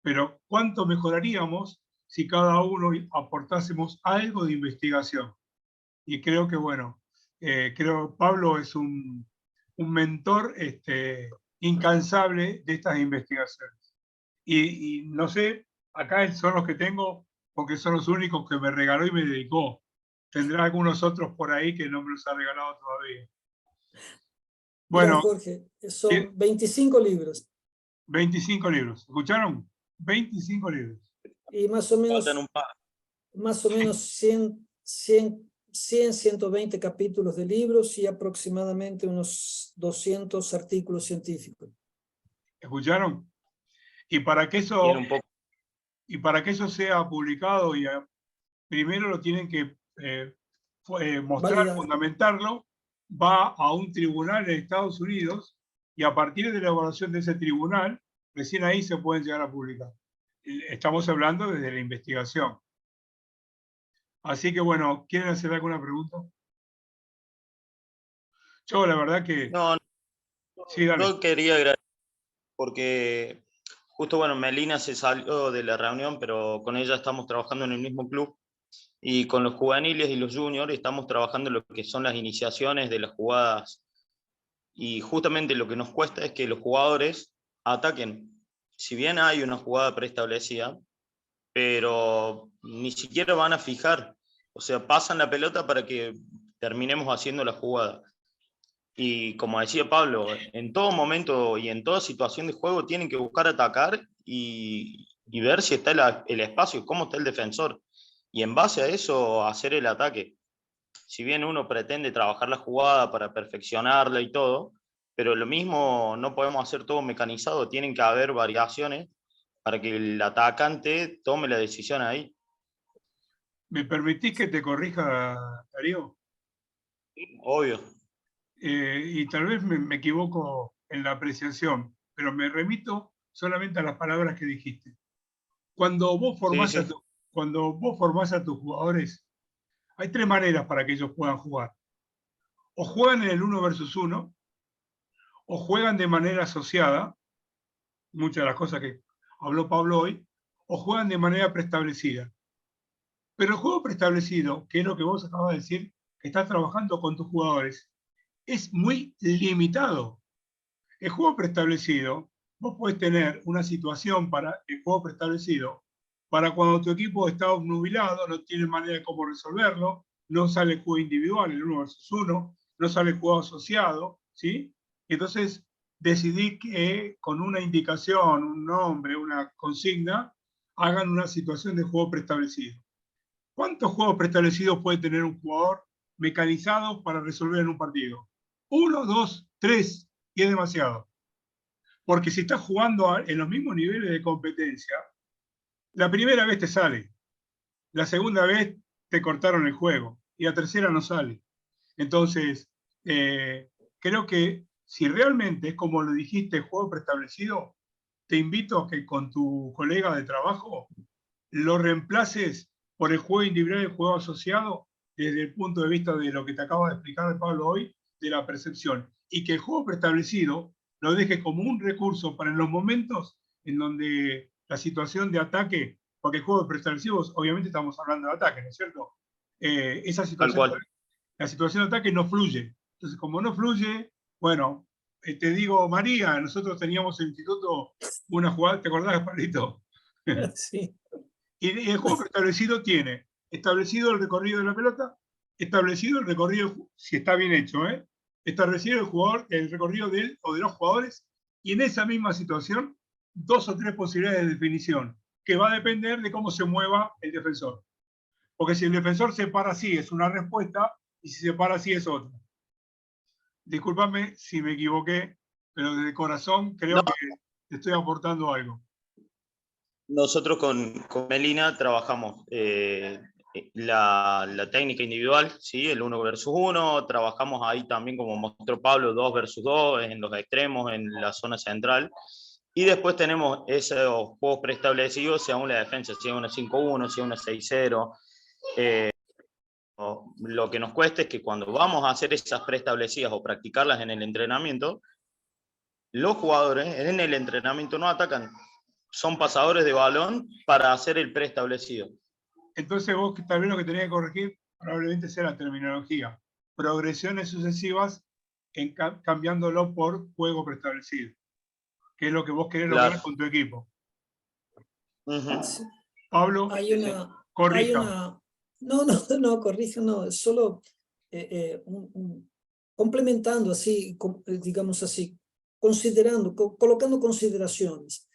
Pero ¿cuánto mejoraríamos si cada uno aportásemos algo de investigación? Y creo que, bueno, creo Pablo es un mentor incansable de estas investigaciones. Y no sé, acá son los que tengo, porque son los únicos que me regaló y me dedicó. Tendrá algunos otros por ahí que no me los ha regalado todavía. Mira, Bueno, Jorge, son 25 libros 25 libros. ¿Escucharon? 25 libros. y más o Faltan un menos 120 capítulos de libros y aproximadamente unos 200 artículos científicos. ¿Escucharon? Y para que eso, tiene un poco. y para que eso sea publicado, primero lo tienen que mostrar, Validar. fundamentarlo, va a un tribunal en Estados Unidos y a partir de la evaluación de ese tribunal, recién ahí se pueden llegar a publicar. Estamos hablando desde la investigación. Así que bueno, ¿quieren hacer alguna pregunta? Yo la verdad que... No, Sí, dale. yo quería agradecer porque justo, bueno, Melina se salió de la reunión, pero con ella estamos trabajando en el mismo club y con los juveniles y los juniors estamos trabajando en lo que son las iniciaciones de las jugadas y justamente lo que nos cuesta es que los jugadores ataquen. Si bien hay una jugada preestablecida, pero ni siquiera van a fijar, o sea, pasan la pelota para que terminemos haciendo la jugada. Y como decía Pablo, en todo momento y en toda situación de juego tienen que buscar atacar y ver si está el espacio, cómo está el defensor. Y en base a eso hacer el ataque. Si bien uno pretende trabajar la jugada para perfeccionarla y todo, pero lo mismo no podemos hacer todo mecanizado, tienen que haber variaciones para que el atacante tome la decisión ahí. ¿Me permitís que te corrija, Darío? Obvio. Y tal vez me equivoco en la apreciación, pero me remito solamente a las palabras que dijiste. Cuando vos formás, Sí. Cuando vos formás a tus jugadores, hay tres maneras para que ellos puedan jugar. O juegan en el 1 versus 1, o juegan de manera asociada, muchas de las cosas que habló Pablo hoy, o juegan de manera preestablecida. Pero el juego preestablecido, que es lo que vos acabas de decir, que estás trabajando con tus jugadores, es muy limitado. El juego preestablecido, vos podés tener una situación para el juego preestablecido para cuando tu equipo está obnubilado, no tiene manera de cómo resolverlo, no sale el juego individual, el 1 versus 1, no sale el juego asociado, ¿sí? Entonces decidí que con una indicación, un nombre, una consigna, hagan una situación de juego preestablecido. ¿Cuántos juegos preestablecidos puede tener un jugador mecanizado para resolver en un partido? 1, 2, 3, y es demasiado. Porque si estás jugando en los mismos niveles de competencia, la primera vez te sale, la segunda vez te cortaron el juego y la tercera no sale. Entonces, creo que si realmente es como lo dijiste, juego preestablecido, te invito a que con tu colega de trabajo lo reemplaces por el juego individual y el juego asociado desde el punto de vista de lo que te acaba de explicar Pablo hoy, de la percepción. Y que el juego preestablecido lo deje como un recurso para en los momentos en donde la situación de ataque, porque el juego preestablecido, obviamente estamos hablando de ataque, ¿no es cierto? Esa situación, la situación de ataque no fluye. Entonces, como no fluye, bueno, te digo, María, nosotros teníamos en el instituto una jugada, ¿te acordás, Pablito? Sí. Y el juego preestablecido tiene establecido el recorrido de la pelota, establecido el recorrido, si está bien hecho, establecido el recorrido de él o de los jugadores, y en esa misma situación, 2 o 3 posibilidades de definición, que va a depender de cómo se mueva el defensor. Porque si el defensor se para así, es una respuesta, y si se para así, es otra. discúlpame si me equivoqué, pero de corazón creo No. que te estoy aportando algo. Nosotros con Melina trabajamos la técnica individual, ¿sí? El 1 versus 1, trabajamos ahí también, como mostró Pablo, 2 versus 2, en los extremos, en la zona central. Y después tenemos esos juegos preestablecidos según la defensa, si es una 5-1, si es una 6-0. Lo que nos cuesta es que cuando vamos a hacer esas preestablecidas o practicarlas en el entrenamiento, los jugadores en el entrenamiento no atacan, son pasadores de balón para hacer el preestablecido. Entonces vos tal vez lo que tenés que corregir probablemente sea la terminología. Progresiones sucesivas cambiándolo por juego preestablecido, que es lo que vos querés lograr con tu equipo. Sí. Pablo, corrija. No, corrija, no, es solo complementando así, digamos así, considerando, colocando consideraciones.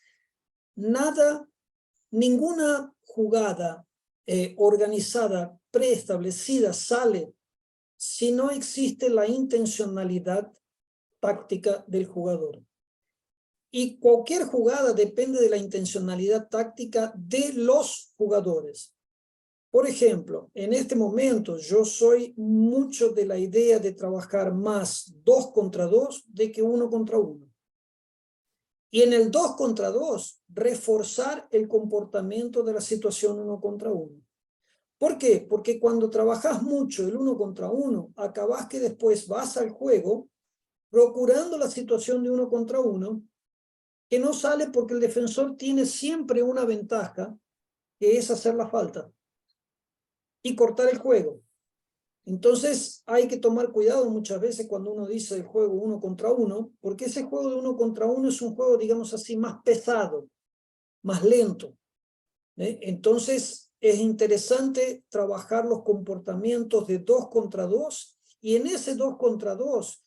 Ninguna jugada organizada, preestablecida sale si no existe la intencionalidad táctica del jugador. Y cualquier jugada depende de la intencionalidad táctica de los jugadores. Por ejemplo, en este momento yo soy mucho de la idea de trabajar más 2 contra 2 de que 1 contra 1. Y en el 2 contra 2, reforzar el comportamiento de la situación 1 contra 1. ¿Por qué? Porque cuando trabajas mucho el 1 contra 1, acabas que después vas al juego procurando la situación de 1 contra 1, que no sale porque el defensor tiene siempre una ventaja, que es hacer la falta y cortar el juego. Entonces hay que tomar cuidado muchas veces cuando uno dice el juego 1 contra 1, porque ese juego de 1 contra 1 es un juego, digamos así, más pesado, más lento. Entonces es interesante trabajar los comportamientos de 2 contra 2 y en ese 2 contra 2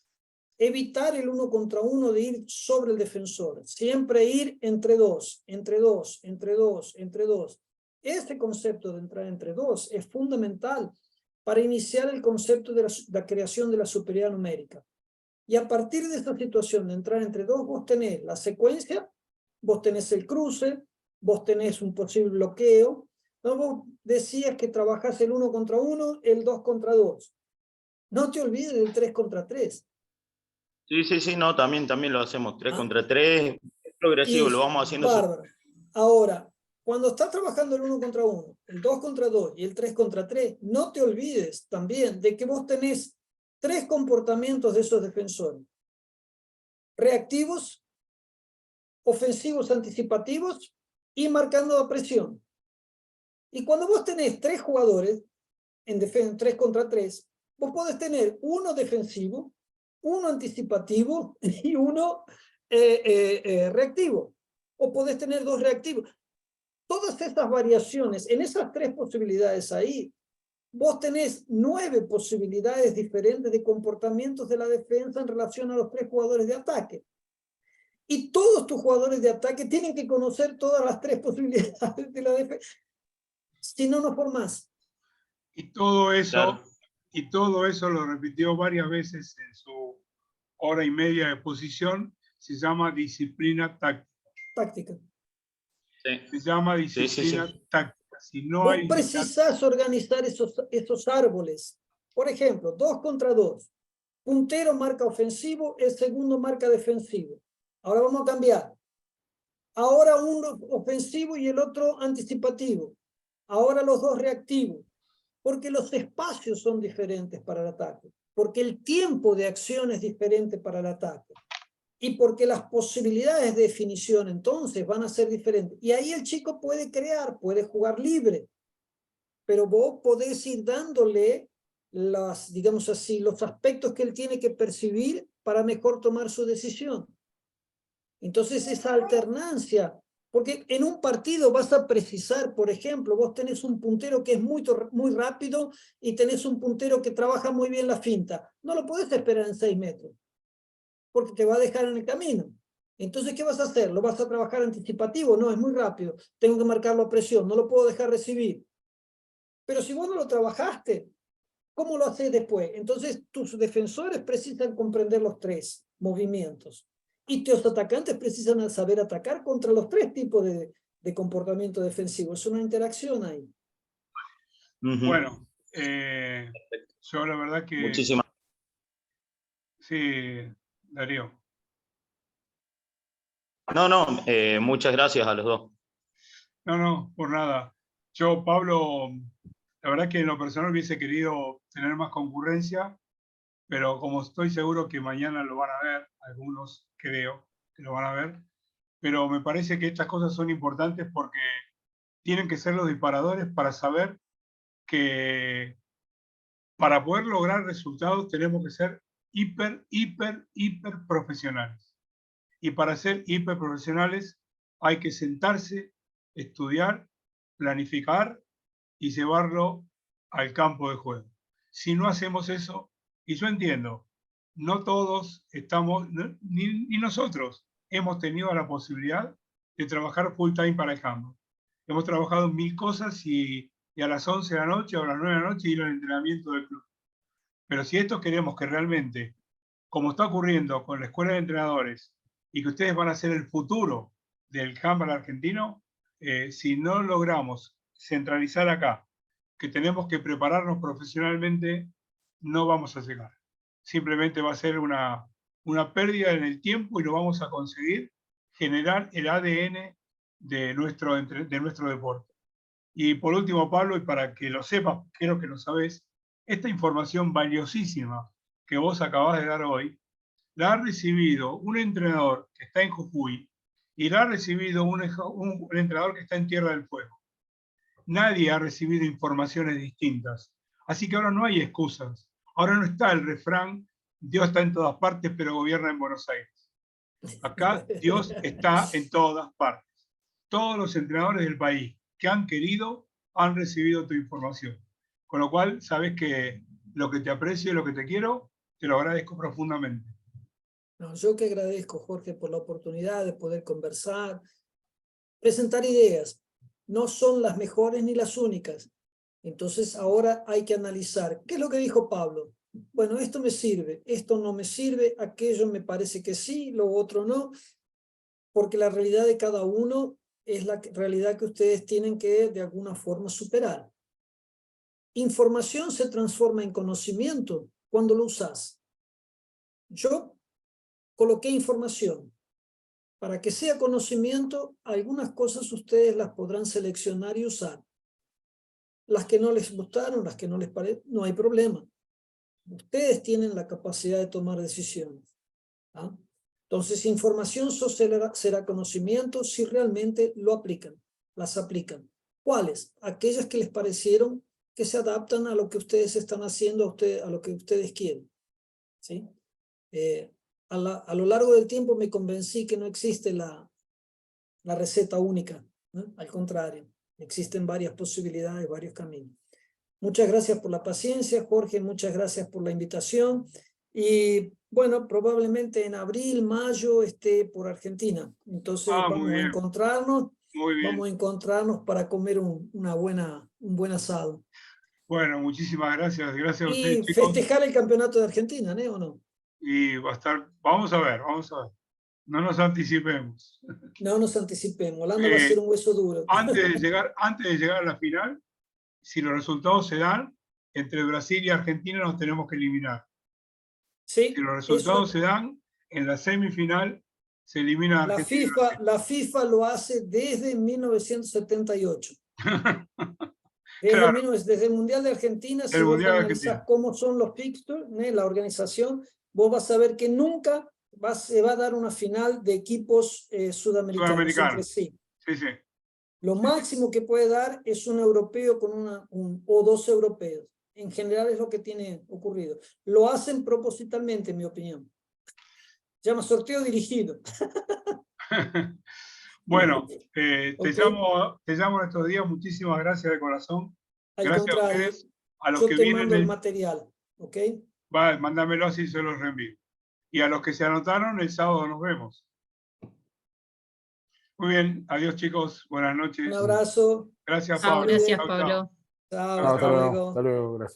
evitar el 1 contra 1 de ir sobre el defensor, siempre ir entre 2, entre 2, entre 2, entre 2. Este concepto de entrar entre 2 es fundamental para iniciar el concepto de la creación de la superioridad numérica. Y a partir de esta situación de entrar entre 2, vos tenés la secuencia, vos tenés el cruce, vos tenés un posible bloqueo. ¿No? Vos decías que trabajás el 1 contra 1, el 2 contra 2. No te olvides del 3 contra 3. Sí, no, también lo hacemos 3 contra 3, es progresivo, lo vamos haciendo. Bárbaro. Ahora, cuando estás trabajando el 1 contra 1, el 2 contra 2 y el 3 contra 3, no te olvides también de que vos tenés 3 comportamientos de esos defensores. Reactivos, ofensivos anticipativos y marcando la presión. Y cuando vos tenés 3 jugadores en defensa 3 contra 3, vos podés tener uno defensivo, uno anticipativo y uno reactivo. O podés tener 2 reactivos. Todas estas variaciones, en esas 3 posibilidades ahí, vos tenés 9 posibilidades diferentes de comportamientos de la defensa en relación a los 3 jugadores de ataque. Y todos tus jugadores de ataque tienen que conocer todas las 3 posibilidades de la defensa. Si no, no formás. Y todo eso, Claro. y todo eso lo repitió varias veces en su hora y media de exposición. Se llama disciplina táctica. Táctica. Sí. Se llama disciplina táctica. Si no Vos hay precisás organizar esos árboles. Por ejemplo, 2 contra 2. Puntero marca ofensivo, el segundo marca defensivo. Ahora vamos a cambiar. Ahora uno ofensivo y el otro anticipativo. Ahora los 2 reactivos. Porque los espacios son diferentes para el ataque. Porque el tiempo de acción es diferente para el ataque. Y porque las posibilidades de definición entonces van a ser diferentes. Y ahí el chico puede crear, puede jugar libre. Pero vos podés ir dándole digamos así, los aspectos que él tiene que percibir para mejor tomar su decisión. Entonces esa alternancia, porque en un partido vas a precisar, por ejemplo, vos tenés un puntero que es muy rápido y tenés un puntero que trabaja muy bien la finta. No lo podés esperar en 6 metros, porque te va a dejar en el camino. Entonces, ¿qué vas a hacer? ¿Lo vas a trabajar anticipativo? No, es muy rápido. Tengo que marcarlo a presión, no lo puedo dejar recibir. Pero si vos no lo trabajaste, ¿Cómo lo haces después? Entonces tus defensores precisan comprender los tres movimientos y tus atacantes precisan saber atacar contra los tres tipos de comportamiento defensivo. Es una interacción ahí. Bueno, yo la verdad que... Muchísimas Sí, Darío. No, muchas gracias a los dos. No, por nada. Yo, Pablo, la verdad que en lo personal hubiese querido tener más concurrencia, pero como estoy seguro que mañana lo van a ver, algunos creo que lo van a ver, pero me parece que estas cosas son importantes porque tienen que ser los disparadores para saber que para poder lograr resultados tenemos que ser hiper profesionales. Y para ser hiper profesionales hay que sentarse, estudiar, planificar y llevarlo al campo de juego. Si no hacemos eso, y yo entiendo, no todos estamos, ni nosotros hemos tenido la posibilidad de trabajar full time para el handball. Hemos trabajado en 1000 cosas y a las 11 de la noche o a las 9 de la noche ir al entrenamiento del club. Pero si esto queremos que realmente, como está ocurriendo con la escuela de entrenadores, y que ustedes van a ser el futuro del handball argentino, si no logramos centralizar acá, que tenemos que prepararnos profesionalmente, no vamos a llegar. Simplemente va a ser una pérdida en el tiempo y no vamos a conseguir generar el ADN de nuestro deporte. Y por último, Pablo, y para que lo sepas, creo que lo sabés, esta información valiosísima que vos acabás de dar hoy, la ha recibido un entrenador que está en Jujuy y la ha recibido un entrenador que está en Tierra del Fuego. Nadie ha recibido informaciones distintas. Así que ahora no hay excusas. Ahora no está el refrán, Dios está en todas partes, pero gobierna en Buenos Aires. Acá Dios está en todas partes. Todos los entrenadores del país que han querido han recibido tu información. Con lo cual, sabes que lo que te aprecio y lo que te quiero, te lo agradezco profundamente. No, yo que agradezco, Jorge, por la oportunidad de poder conversar, presentar ideas. No son las mejores ni las únicas. Entonces ahora hay que analizar. ¿Qué es lo que dijo Pablo? Bueno, esto me sirve, esto no me sirve, aquello me parece que sí, lo otro no, porque la realidad de cada uno es la realidad que ustedes tienen que de alguna forma superar. Información se transforma en conocimiento cuando lo usas. Yo coloqué información. Para que sea conocimiento, algunas cosas ustedes las podrán seleccionar y usar. Las que no les gustaron, las que no les parecen, no hay problema. Ustedes tienen la capacidad de tomar decisiones. ¿Ah? Entonces, información será conocimiento si realmente lo aplican, las aplican. ¿Cuáles? Aquellas que les parecieron que se adaptan a lo que ustedes están haciendo, a lo que ustedes quieren. ¿Sí? A lo largo del tiempo me convencí que no existe la receta única, ¿no? Al contrario, existen varias posibilidades, varios caminos. Muchas gracias por la paciencia, Jorge, muchas gracias por la invitación. Y bueno, probablemente en abril, mayo esté por Argentina. Entonces vamos a encontrarnos. Muy bien. Vamos a encontrarnos para comer un buen asado. Bueno, muchísimas gracias. Gracias a ustedes, Y chicos. festejar el campeonato de Argentina, ¿no? ¿O no? Y va a estar, vamos a ver. No nos anticipemos. No nos anticipemos. Holanda va a ser un hueso duro. Antes de llegar a la final, si los resultados se dan, entre Brasil y Argentina nos tenemos que eliminar. Sí, si los resultados se dan, en la semifinal se elimina a Argentina. La FIFA lo hace desde 1978. Claro. Desde el Mundial de Argentina, si vos analizás cómo son los fixtures, la organización, vos vas a ver que nunca se va a dar una final de equipos sudamericanos entre sí. Sí, sí. Lo máximo que puede dar es un europeo con o dos europeos. En general es lo que tiene ocurrido. Lo hacen propositalmente, en mi opinión. Se llama sorteo dirigido. Bueno, te llamo en estos días. Muchísimas gracias de corazón. Gracias a ustedes. A los que te mando el material, ¿ok? Mándamelo así se los reenvío. Y a los que se anotaron, el sábado nos vemos. Muy bien, adiós chicos, buenas noches. Un abrazo. Gracias, Pablo. Gracias, Pablo. Chao, hasta luego. Hasta luego, gracias.